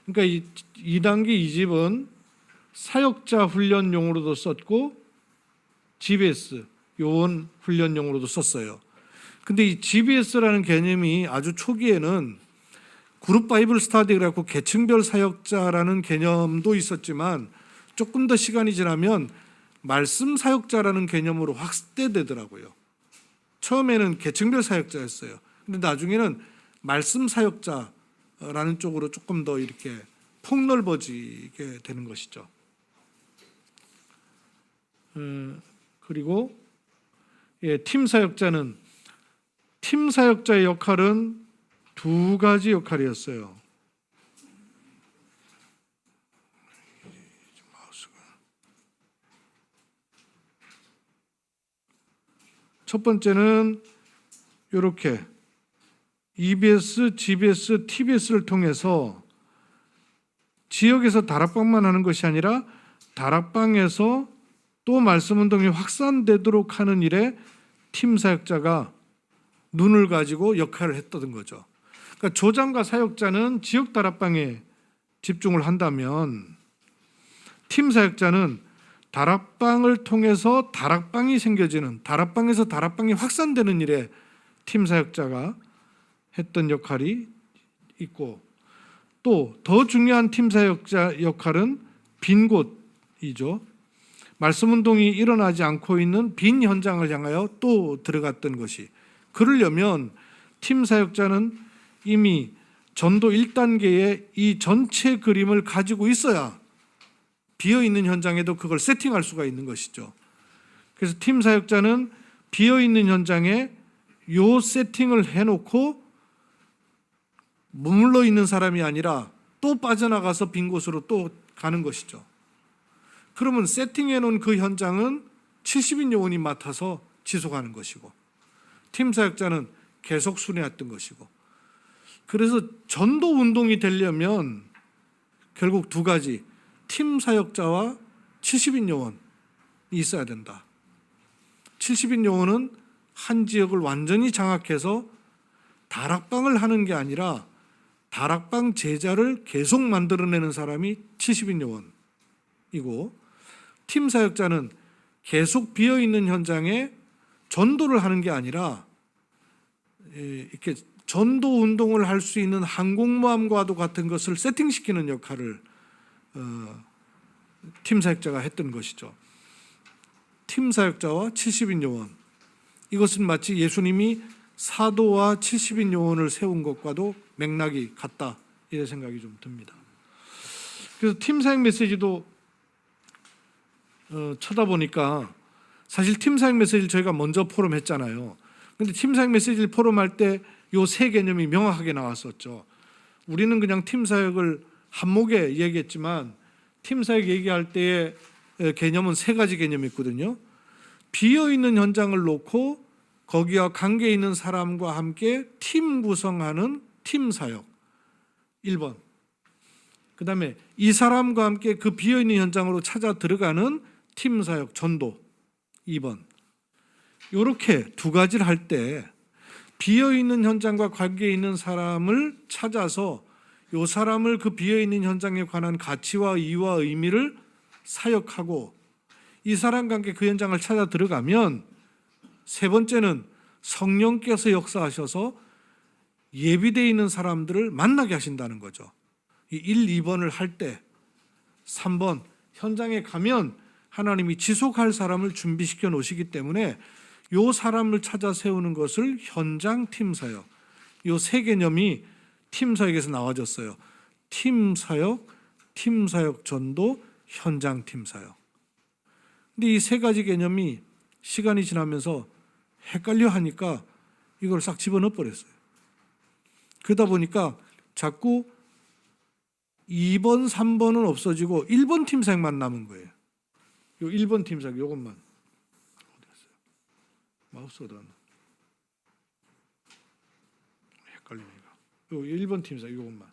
그러니까 이 2단계 2집은 사역자 훈련용으로도 썼고 GBS 요원 훈련용으로도 썼어요. 근데 이 GBS라는 개념이 아주 초기에는 그룹 바이블 스터디 그래갖고 계층별 사역자라는 개념도 있었지만 조금 더 시간이 지나면 말씀 사역자라는 개념으로 확대되더라고요. 처음에는 계층별 사역자였어요. 근데 나중에는 말씀 사역자라는 쪽으로 조금 더 이렇게 폭넓어지게 되는 것이죠. 그리고 팀 사역자는 팀 사역자의 역할은 두 가지 역할이었어요. 첫 번째는 이렇게 EBS, GBS, TBS를 통해서 지역에서 다락방만 하는 것이 아니라 다락방에서 또 말씀 운동이 확산되도록 하는 일에 팀 사역자가 눈을 가지고 역할을 했던 거죠. 그러니까 조장과 사역자는 지역 다락방에 집중을 한다면 팀 사역자는 다락방을 통해서 다락방이 생겨지는, 다락방에서 다락방이 확산되는 일에 팀 사역자가 했던 역할이 있고, 또 더 중요한 팀 사역자 역할은 빈 곳이죠. 말씀 운동이 일어나지 않고 있는 빈 현장을 향하여 또 들어갔던 것이, 그러려면 팀 사역자는 이미 전도 1단계의 이 전체 그림을 가지고 있어야 비어있는 현장에도 그걸 세팅할 수가 있는 것이죠. 그래서 팀 사역자는 비어있는 현장에 요 세팅을 해놓고 머물러 있는 사람이 아니라 또 빠져나가서 빈 곳으로 또 가는 것이죠. 그러면 세팅해 놓은 그 현장은 70인 요원이 맡아서 지속하는 것이고, 팀 사역자는 계속 순회했던 것이고, 그래서 전도 운동이 되려면 결국 두 가지, 팀 사역자와 70인 요원이 있어야 된다. 70인 요원은 한 지역을 완전히 장악해서 다락방을 하는 게 아니라 다락방 제자를 계속 만들어내는 사람이 70인 요원이고, 팀 사역자는 계속 비어있는 현장에 전도를 하는 게 아니라 이렇게 전도 운동을 할 수 있는 항공모함과도 같은 것을 세팅시키는 역할을 팀 사역자가 했던 것이죠. 팀 사역자와 70인 요원, 이것은 마치 예수님이 사도와 70인 요원을 세운 것과도 맥락이 같다, 이런 생각이 좀 듭니다. 그래서 팀 사역 메시지도 쳐다보니까 사실 팀 사역 메시지를 저희가 먼저 포럼했잖아요. 근데 팀 사역 메시지를 포럼할 때 요 세 개념이 명확하게 나왔었죠. 우리는 그냥 팀 사역을 한목에 얘기했지만 팀 사역 얘기할 때의 개념은 세 가지 개념이 있거든요. 비어있는 현장을 놓고 거기와 관계 있는 사람과 함께 팀 구성하는 팀 사역 1번, 그 다음에 이 사람과 함께 그 비어있는 현장으로 찾아 들어가는 팀 사역 전도 2번, 이렇게 두 가지를 할 때 비어있는 현장과 관계 있는 사람을 찾아서 이 사람을 그 비어있는 현장에 관한 가치와 이유와 의미를 사역하고 이 사람과 함께 그 현장을 찾아 들어가면 세 번째는 성령께서 역사하셔서 예비되어 있는 사람들을 만나게 하신다는 거죠. 이 1, 2번을 할 때 3번 현장에 가면 하나님이 지속할 사람을 준비시켜 놓으시기 때문에 이 사람을 찾아 세우는 것을 현장 팀사역, 이 세 개념이 팀사역에서 나와졌어요. 팀사역, 팀사역 전도, 현장 팀사역. 근데 이 세 가지 개념이 시간이 지나면서 헷갈려 하니까 이걸 싹 집어넣어 버렸어요. 그러다 보니까 자꾸 2번, 3번은 없어지고 1번 팀사역만 남은 거예요. 요 1번 팀사역 요것만. 어디 갔어요? 마우스 어디 갔나? 헷갈리니까. 요 1번 팀사역 요것만.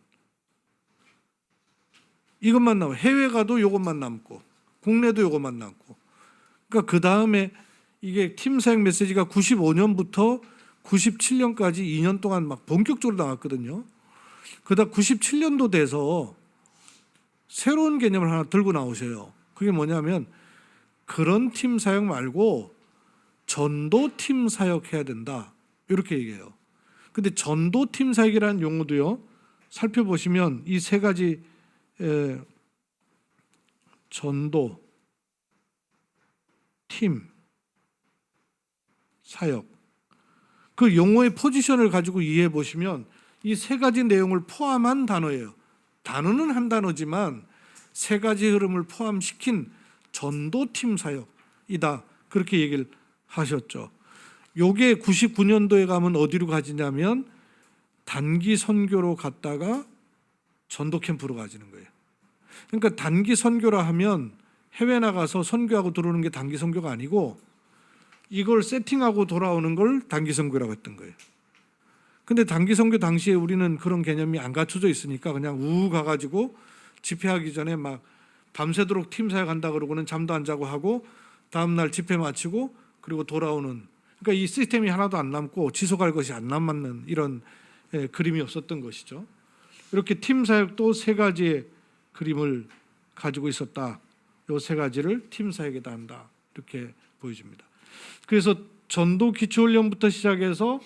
이것만 남아. 해외 가도 요것만 남고 국내도 요것만 남고. 그러니까 그 다음에 이게 팀사역 메시지가 95년부터 97년까지 2년 동안 막 본격적으로 나왔거든요. 그러다 97년도 돼서 새로운 개념을 하나 들고 나오셔요. 그게 뭐냐면 그런 팀 사역 말고 전도 팀 사역해야 된다. 이렇게 얘기해요. 근데 전도 팀 사역이라는 용어도요. 살펴보시면 이 세 가지 전도, 팀, 사역 그 용어의 포지션을 가지고 이해해 보시면 이 세 가지 내용을 포함한 단어예요. 단어는 한 단어지만 세 가지 흐름을 포함시킨 전도팀 사역이다. 그렇게 얘기를 하셨죠. 요게 99년도에 가면 어디로 가지냐면 단기 선교로 갔다가 전도 캠프로 가지는 거예요. 그러니까 단기 선교라 하면 해외 나가서 선교하고 들어오는 게 단기 선교가 아니고 이걸 세팅하고 돌아오는 걸 단기 선교라고 했던 거예요. 근데 단기 선교 당시에 우리는 그런 개념이 안 갖춰져 있으니까 그냥 우우 가가지고 집회하기 전에 막 밤새도록 팀 사역한다 그러고는 잠도 안 자고 하고 다음날 집회 마치고 그리고 돌아오는, 그러니까 이 시스템이 하나도 안 남고 지속할 것이 안 남는 이런 그림이 없었던 것이죠. 이렇게 팀 사역도 세 가지의 그림을 가지고 있었다. 이 세 가지를 팀 사역에다 한다. 이렇게 보여집니다. 그래서 전도 기초훈련부터 시작해서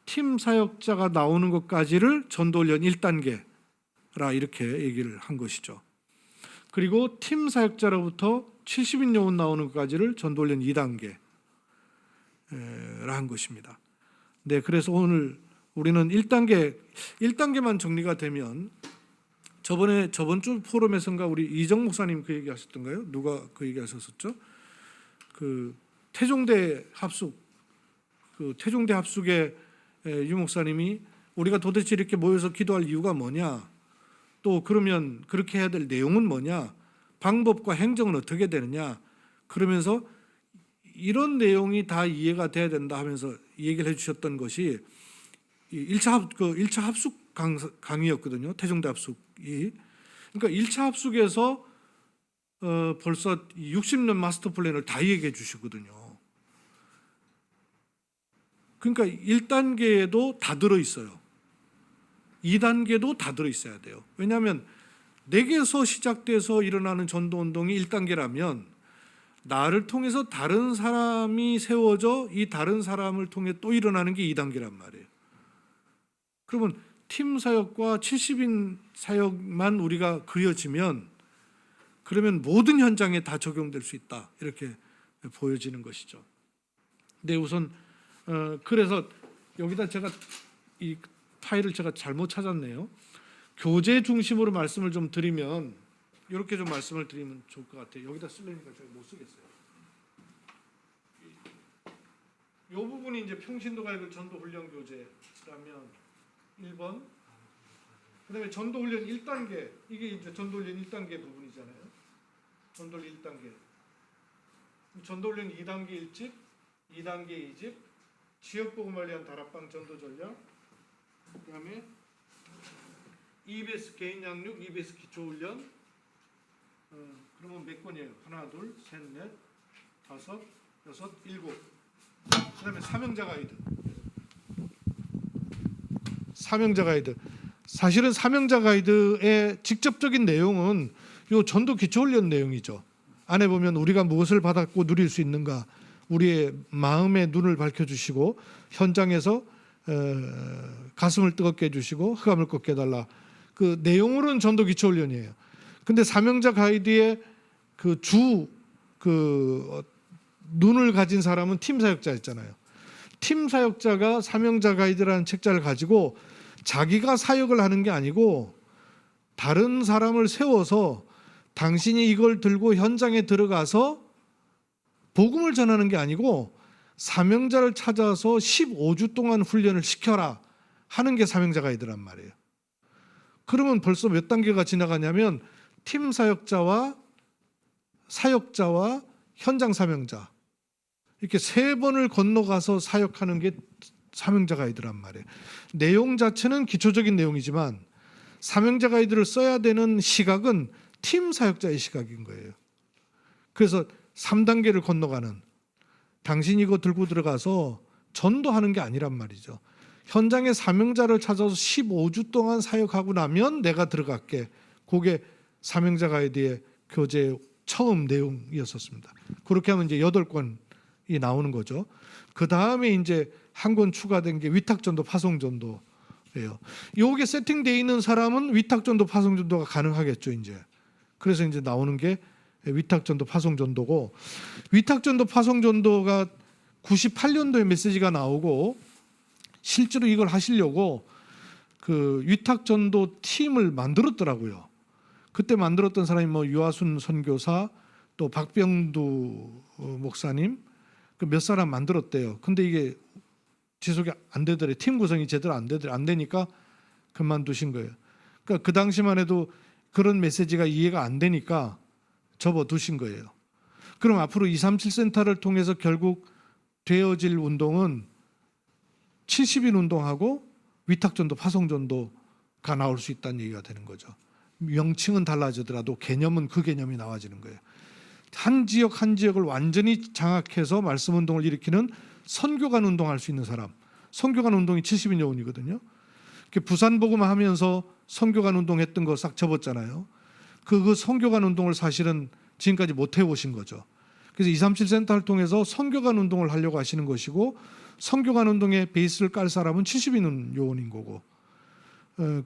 팀 사역자가 나오는 것까지를 전도훈련 1단계라 이렇게 얘기를 한 것이죠. 그리고 팀 사역자로부터 70인 요원 나오는 것까지를 전도훈련 2단계라 한 것입니다. 네, 그래서 오늘 우리는 1단계만 정리가 되면 저번 주 포럼에선가 우리 이정 목사님 그 얘기하셨던가요? 누가 그 얘기하셨었죠? 그 태종대 합숙, 그 태종대 합숙에 유 목사님이 우리가 도대체 이렇게 모여서 기도할 이유가 뭐냐? 또 그러면 그렇게 해야 될 내용은 뭐냐? 방법과 행정은 어떻게 되느냐? 그러면서 이런 내용이 다 이해가 돼야 된다 하면서 얘기를 해주셨던 것이 1차 합숙 강의였거든요. 태종대 합숙이. 그러니까 1차 합숙에서 벌써 60년 마스터 플랜을 다 얘기해 주시거든요. 그러니까 1단계에도 다 들어있어요. 2단계도 다 들어있어야 돼요. 왜냐하면 내게서 시작돼서 일어나는 전도운동이 1단계라면 나를 통해서 다른 사람이 세워져 이 다른 사람을 통해 또 일어나는 게 2단계란 말이에요. 그러면 팀 사역과 70인 사역만 우리가 그려지면 그러면 모든 현장에 다 적용될 수 있다. 이렇게 보여지는 것이죠. 네, 우선 그래서 여기다 제가 이 파일을 제가 잘못 찾았네요. 교재 중심으로 말씀을 좀 드리면 이렇게 좀 말씀을 드리면 좋을 것 같아요. 여기다 쓰려니까 제가 못 쓰겠어요. 이 부분이 이제 평신도가 읽을 전도훈련 교재라면 1번, 그다음에 전도훈련 1단계, 이게 이제 전도훈련 1단계 부분이잖아요. 전도훈련 1단계. 전도훈련 2단계 1집, 2단계 2집, 지역복음을 위한 다락방 전도 전략, 그다음에 EBS 개인 양육, EBS 기초훈련. 그러면 몇 권이에요? 하나, 둘, 셋, 넷, 다섯, 여섯, 일곱. 그다음에 사명자 가이드. 사명자 가이드. 사실은 사명자 가이드의 직접적인 내용은 요 전도 기초훈련 내용이죠. 안에 보면 우리가 무엇을 받았고 누릴 수 있는가, 우리의 마음의 눈을 밝혀주시고 현장에서 가슴을 뜨겁게 해주시고 흑암을 꺾게 해달라. 그 내용으로는 전도 기초훈련이에요. 근데 사명자 가이드의 눈을 가진 사람은 팀 사역자였잖아요. 팀 사역자가 사명자 가이드라는 책자를 가지고 자기가 사역을 하는 게 아니고 다른 사람을 세워서 당신이 이걸 들고 현장에 들어가서 복음을 전하는 게 아니고 사명자를 찾아서 15주 동안 훈련을 시켜라 하는 게 사명자 가이드란 말이에요. 그러면 벌써 몇 단계가 지나가냐면 팀 사역자와 현장 사명자 이렇게 3번을 건너가서 사역하는 게 사명자 가이드란 말이에요. 내용 자체는 기초적인 내용이지만 사명자 가이드를 써야 되는 시각은 팀 사역자의 시각인 거예요. 그래서 3단계를 건너가는, 당신이 이거 들고 들어가서 전도하는 게 아니란 말이죠. 현장에 사명자를 찾아서 15주 동안 사역하고 나면 내가 들어갈게. 그게 사명자 가이드의 교재의 처음 내용이었었습니다. 그렇게 하면 이제 8권이 나오는 거죠. 그 다음에 이제 한 권 추가된 게 위탁전도, 파송전도예요. 요게 세팅되어 있는 사람은 위탁전도, 파송전도가 가능하겠죠, 이제. 그래서 이제 나오는 게 위탁전도, 파송전도고, 위탁전도, 파송전도가 98년도에 메시지가 나오고 실제로 이걸 하시려고 그 위탁전도 팀을 만들었더라고요. 그때 만들었던 사람이 뭐 유아순 선교사, 또 박병두 목사님, 그 몇 사람 만들었대요. 근데 이게 지속이 안 되더래. 팀 구성이 제대로 안 되니까 그만두신 거예요. 그러니까 그 당시만 해도 그런 메시지가 이해가 안 되니까 접어두신 거예요. 그럼 앞으로 237 센터를 통해서 결국 되어질 운동은 70인 운동하고 위탁전도, 파송전도가 나올 수 있다는 얘기가 되는 거죠. 명칭은 달라지더라도 개념은 그 개념이 나와지는 거예요. 한 지역을 완전히 장악해서 말씀 운동을 일으키는 선교관 운동할 수 있는 사람, 선교관 운동이 70인 요원이거든요. 부산 복음 하면서 선교관 운동했던 거 싹 접었잖아요. 그 선교관 운동을 사실은 지금까지 못 해오신 거죠. 그래서 237 센터를 통해서 선교관 운동을 하려고 하시는 것이고, 선교관 운동의 베이스를 깔 사람은 70인 요원인 거고,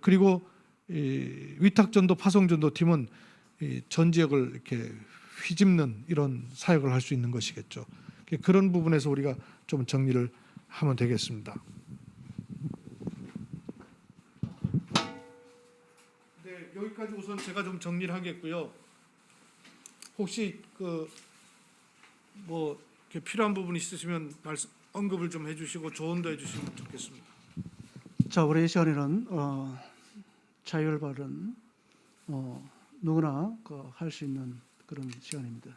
그리고 위탁전도, 파송전도 팀은 전 지역을 이렇게 휘집는 이런 사역을 할 수 있는 것이겠죠. 그런 부분에서 우리가 좀 정리를 하면 되겠습니다. 네, 여기까지 우선 제가 좀 정리를 하겠고요. 혹시 뭐 필요한 부분 있으시면 언급을 좀 해주시고 조언도 해주시면 좋겠습니다. 자, 우리 이 시간에는 자율 발언 누구나 할 수 있는 그런 시간입니다.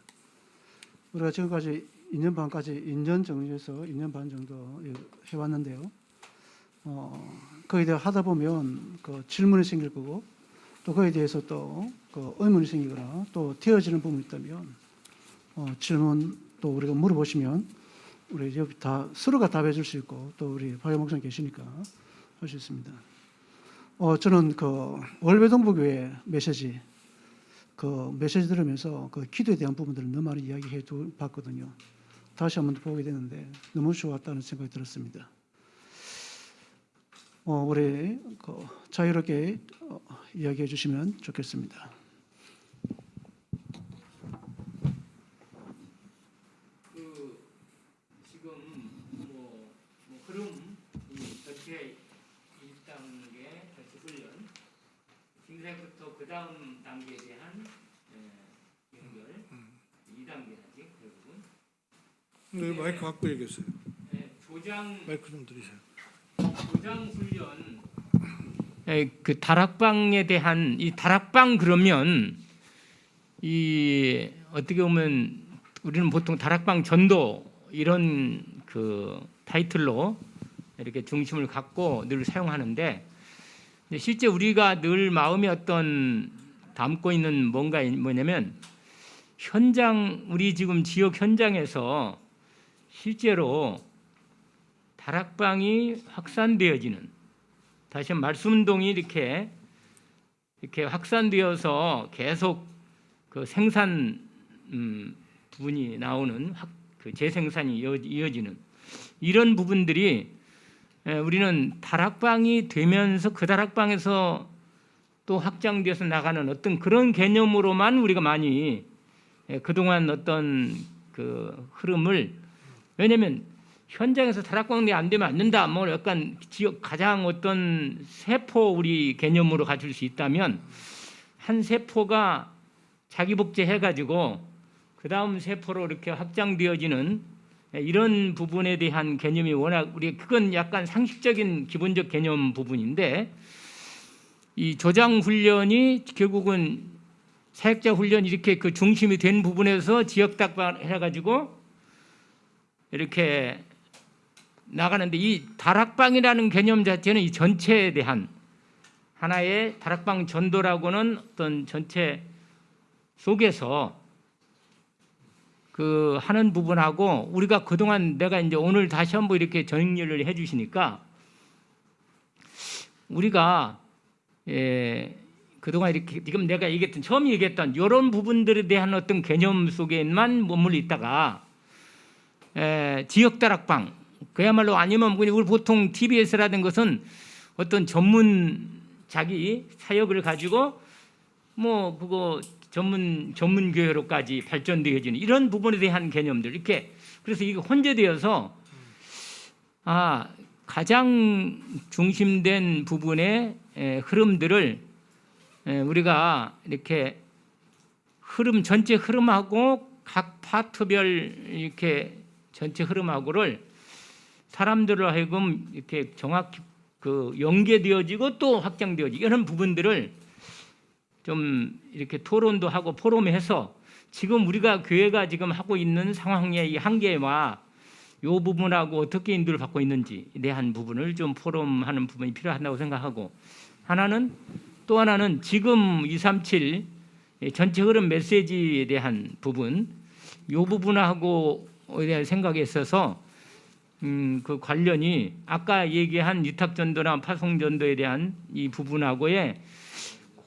우리가 지금까지 2년 반까지 인전 정리해서 2년 반 정도 해왔는데요. 거기에 대해 하다 보면 질문이 생길 거고, 또 거기에 대해서 또 의문이 생기거나 또 되어지는 부분이 있다면 질문 또 우리가 물어보시면 우리 여기 다 서로가 답해 줄 수 있고, 또 우리 박영 목사님 계시니까 할 수 있습니다. 저는 월배동부교회 메시지 들으면서 기도에 대한 부분들을 너무 많이 이야기해 봤거든요. 다시 한번 보게 되는데 너무 좋았다는 생각이 들었습니다. 우리 자유롭게 이야기해 주시면 좋겠습니다. 지금 뭐 흐름 전체 1단계 전체 훈련 김새부터 그 다음 단계에 대한 연결 2단계까지 결국은. 네, 마이크 갖고 얘기했어요. 조장 마이크 좀 드리세요. 조장 훈련. 그 다락방에 대한 이 다락방 그러면 이 어떻게 보면 우리는 보통 다락방 전도 이런 타이틀로 이렇게 중심을 갖고 늘 사용하는데, 실제 우리가 늘 마음에 담고 있는 뭔가 뭐냐면 우리 지금 지역 현장에서 실제로 다락방이 확산되어지는, 다시 말씀운동이 이렇게 확산되어서 계속 그 생산 부분이 나오는 그 재생산이 이어지는 이런 부분들이 우리는 다락방이 되면서 그 다락방에서 또 확장되어서 나가는 어떤 그런 개념으로만 우리가 많이 그동안 어떤 그 흐름을, 왜냐하면 현장에서 다락방이 안 되면 안 된다, 뭐 약간 지역 가장 어떤 세포 우리 개념으로 가질 수 있다면 한 세포가 자기 복제해가지고 그 다음 세포로 이렇게 확장되어지는 이런 부분에 대한 개념이 워낙 우리 그건 약간 상식적인 기본적 개념 부분인데, 이 조장 훈련이 결국은 사역자 훈련 이렇게 그 중심이 된 부분에서 지역 다락방 해가지고 이렇게 나가는데, 이 다락방이라는 개념 자체는 이 전체에 대한 하나의 다락방 전도라고는 어떤 전체 속에서 그 하는 부분하고, 우리가 그동안 내가 이제 오늘 다시 한번 이렇게 정리를 해 주시니까 우리가 그동안 이렇게 지금 내가 얘기했던 처음 얘기했던 이런 부분들에 대한 어떤 개념 속에만 머물러 있다가 지역 다락방 그야말로, 아니면 우리 보통 TBS라는 것은 어떤 전문 자기 사역을 가지고 뭐 그거 전문 교회로까지 발전되어지는 이런 부분에 대한 개념들, 이렇게 그래서 이게 혼재되어서 가장 중심된 부분의 흐름들을 우리가 이렇게 전체 흐름하고 각 파트별 이렇게 전체 흐름하고를 사람들을 하여금 이렇게 정확히 그 연계되어지고 또 확장되어지고 이런 부분들을 좀 이렇게 토론도 하고 포럼해서 지금 우리가 교회가 지금 하고 있는 상황의 이 한계와 이 부분하고 어떻게 인도를 받고 있는지에 대한 부분을 좀 포럼하는 부분이 필요하다고 생각하고, 또 하나는 지금 237 전체 흐름 메시지에 대한 부분, 이 부분하고 대한 생각에 있어서 그 관련이 아까 얘기한 위탁전도나 파송전도에 대한 이 부분하고의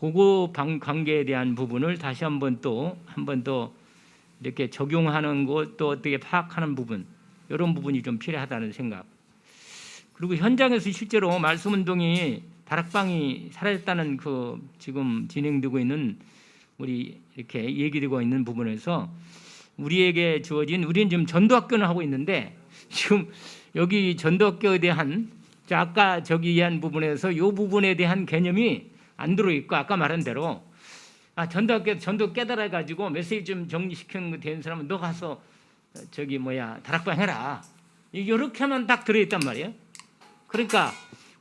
그거 관계에 대한 부분을 다시 한 번 더 이렇게 적용하는 것, 또 어떻게 파악하는 부분, 이런 부분이 좀 필요하다는 생각. 그리고 현장에서 실제로 말씀운동이 다락방이 사라졌다는 그 지금 진행되고 있는 우리 이렇게 얘기되고 있는 부분에서 우리에게 주어진, 우리는 지금 전도학교는 하고 있는데 지금 여기 전도학교에 대한 아까 저기 이한 부분에서 이 부분에 대한 개념이 안 들어있고, 아까 말한 대로 전도학교 전도 깨달아 가지고 메시지 좀 정리시키는 된 사람은 너 가서 다락방 해라, 이렇게만 딱 들어있단 말이에요. 그러니까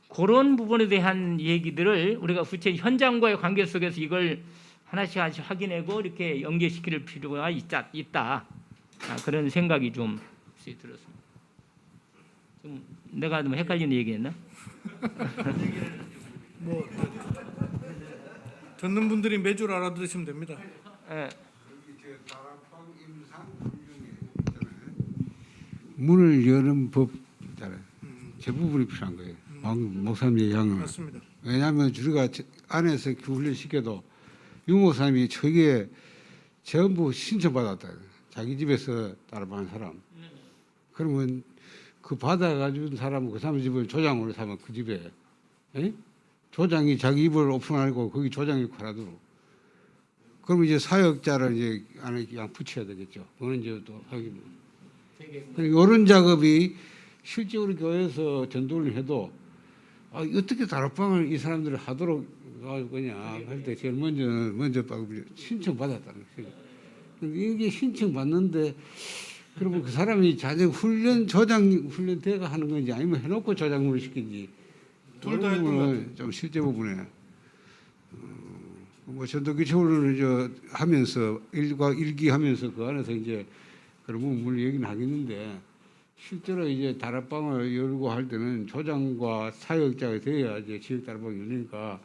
그런 부분에 대한 얘기들을 우리가 구체 현장과의 관계 속에서 이걸 하나씩 확인하고 이렇게 연계시킬 필요가 있다. 그런 생각이 좀 들었습니다. 좀 내가 좀 헷갈리는 얘기했나? 뭐 듣는 분들이 매주 알아들으시면 됩니다. 다락방 임상 문을 여는 법 있잖아요. 제 부분이 필요한 거예요. 목사님 얘기한 맞습니다. 왜냐하면 우리가 안에서 훈련 시켜도 유 목사님이 저게 전부 신청받았다. 자기 집에서 다락방한 사람. 그러면 그 받아가지고 사람은 그 사람 집을 조장으로 사면 그 집에 조장이 자기 입을 오픈하고 거기 조장이 갈아두고, 그러면 이제 사역자를 이제 안에 그냥 붙여야 되겠죠. 그거는 이제 또 하긴. 이런 작업이 실제 우리 교회에서 전도를 해도 어떻게 다락방을 이 사람들이 하도록 가지고 그냥 할 때 제일 먼저 신청 받았다는 거예요. 이게 신청 받는데 그러면 그 사람이 자정 조장 훈련 대가 하는 건지 아니면 해놓고 조장을 시킨지, 둘 다 했던 것 같아요. 좀 실제 부분에 뭐 전도기 체험을 하면서 일기하면서 그 안에서 이제 그런 부분을 얘기는 하겠는데, 실제로 이제 다락방을 열고 할 때는 조장과 사역자가 돼야 이제 지역 다락방이 열리니까,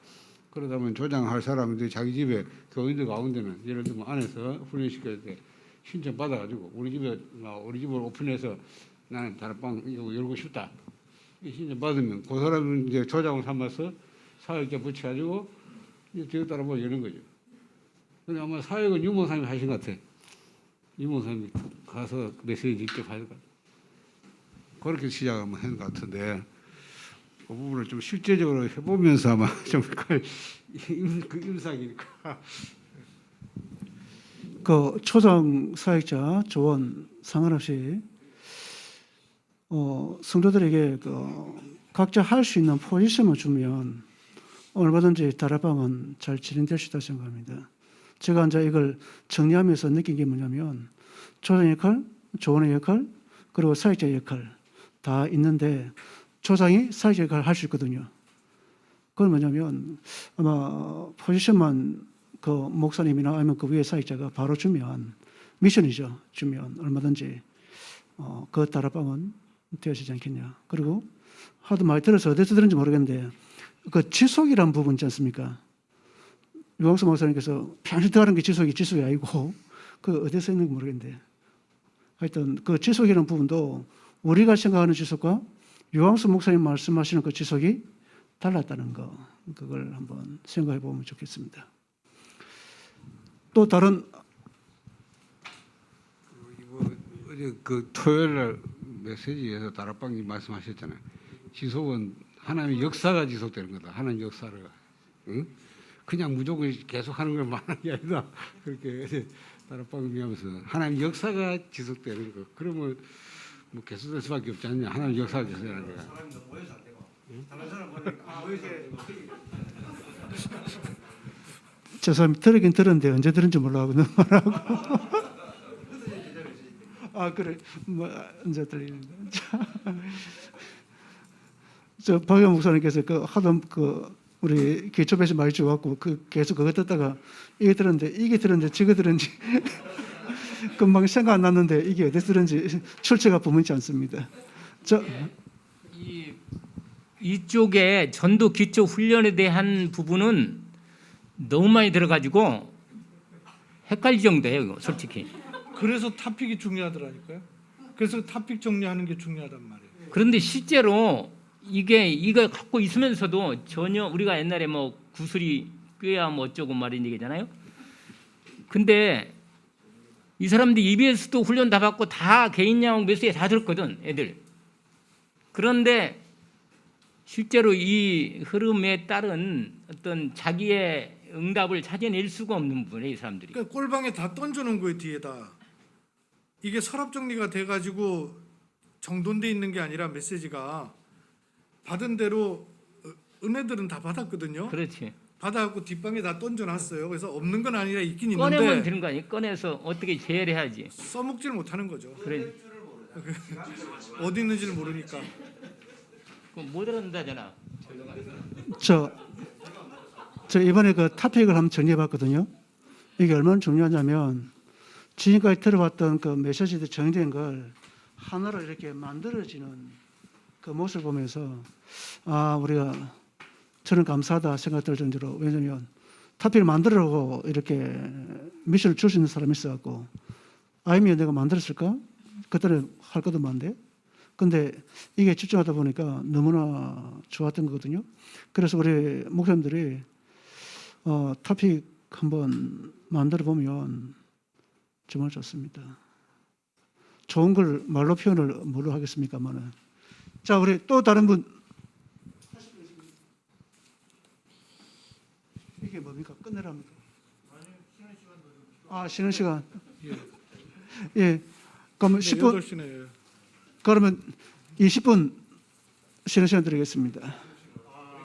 그러다 보면 조장할 사람들이 자기 집에 교인들 가운데는 예를 들면 안에서 훈련시킬 때 신청 받아가지고 우리 집을 오픈해서 나는 다락방 이거 열고 싶다. 신청 받으면 그 사람은 이제 조장을 삼아서 사역자 붙여가지고 이제 뒤에 따라 뭐 이런 거죠. 근데 아마 사역은 유목사님이 하신 것 같아. 유목사님이 가서 메시지 직접 하실 것 같아. 그렇게 시작을 한번 한것 같은데 그 부분을 좀 실제적으로 해보면서 아마 좀 그 임상이니까. 그 초장 사역자 조언 상관없이 성도들에게 그 각자 할 수 있는 포지션을 주면 얼마든지 다락방은 잘 진행될 수 있다고 생각합니다. 제가 이제 이걸 정리하면서 느낀 게 뭐냐면 초장 역할, 조언의 역할, 그리고 사역자 역할 다 있는데 초장이 사역자 역할을 할 수 있거든요. 그건 뭐냐면 아마 포지션만 그 목사님이나 아니면 그 위에 사역자가 바로 주면 미션이죠. 주면 얼마든지 그 다락방은 되어지지 않겠냐. 그리고 하도 많이 들어서 어디서 들은지 모르겠는데 그 지속이라는 부분 있지 않습니까? 유광수 목사님께서 평생 들어가는 게 지속이 아니고 그 어디서 있는지 모르겠는데 하여튼 그 지속이라는 부분도 우리가 생각하는 지속과 유광수 목사님 말씀하시는 그 지속이 달랐다는 거 그걸 한번 생각해 보면 좋겠습니다. 또 다른 어제 그 토요일 날 메시지에서 다락방님 말씀하셨잖아요. 지속은 하나님의 역사가 지속되는 거다. 하나님 역사를. 응? 그냥 무조건 계속하는 걸 말하는 게 아니다. 그렇게 다락방님이 하면서 하나님 역사가 지속되는 거. 그러면 뭐 계속될 수밖에 없지 않냐. 하나님 역사가 계속되는 거야. 저 사람 들으긴 들었는데 언제 들은지 몰라하고 말하고 아 그래 뭐 언제 들리는데 저 박영 목사님께서 그 하던 그 우리 개초배시 많이 주갖고 그 계속 그거 듣다가 이게 들었는데 저거 들었는지 금방 생각 안 났는데 이게 어디서 들은지 출처가 분명치 않습니다. 이쪽에 전도 기초 훈련에 대한 부분은 너무 많이 들어가지고 헷갈릴 정도예요, 솔직히. 그래서 타픽이 중요하더라니까요. 그래서 타픽 정리하는 게 중요하단 말이에요. 그런데 실제로 이걸 갖고 있으면서도 전혀 우리가 옛날에 뭐 구슬이 꿰야 뭐 어쩌고 말인 얘기잖아요. 근데 이 사람들 EBS도 훈련 다 받고 다 개인 양육 메시지 다 들었거든, 애들. 그런데 실제로 이 흐름에 따른 어떤 자기의 응답을 찾아낼 수가 없는 부분이에요, 이 사람들이. 그러니까 꼴방에 다 던져놓은 거예요, 뒤에다. 이게 서랍 정리가 돼가지고 정돈돼 있는 게 아니라 메시지가 받은 대로 은혜들은 다 받았거든요. 그렇지. 받아갖고 뒷방에 다 던져놨어요. 그래서 없는 건 아니라 있긴 꺼내면 있는데 되는 거 아니에요? 꺼내서 어떻게 제어해야지. 써먹지를 못하는 거죠. 그래. 어디 있는지를 모르니까. 못 알아듣는다잖아. 저 이번에 그 타픽을 한번 정리해봤거든요. 이게 얼마나 중요하냐면 지금까지 들어봤던 그 메시지들 정리된 걸 하나로 이렇게 만들어지는 그 모습을 보면서 아 우리가 저는 감사하다 생각될 정도로 왜냐하면 타픽을 만들려고 이렇게 미션을 줄 수 있는 사람이 있어갖고 아니면 내가 만들었을까? 그때는 할 것도 많은데 근데 이게 집중하다 보니까 너무나 좋았던 거거든요. 그래서 우리 목사님들이 타픽 한번 만들어 보면 정말 좋습니다. 좋은 걸 말로 표현을 뭘로 하겠습니까만은. 자, 우리 또 다른 분. 이게 뭡니까? 끝내랍니까? 아, 쉬는 시간. 예. 그러면 10분. 8시네요. 그러면 20분 쉬는 시간 드리겠습니다.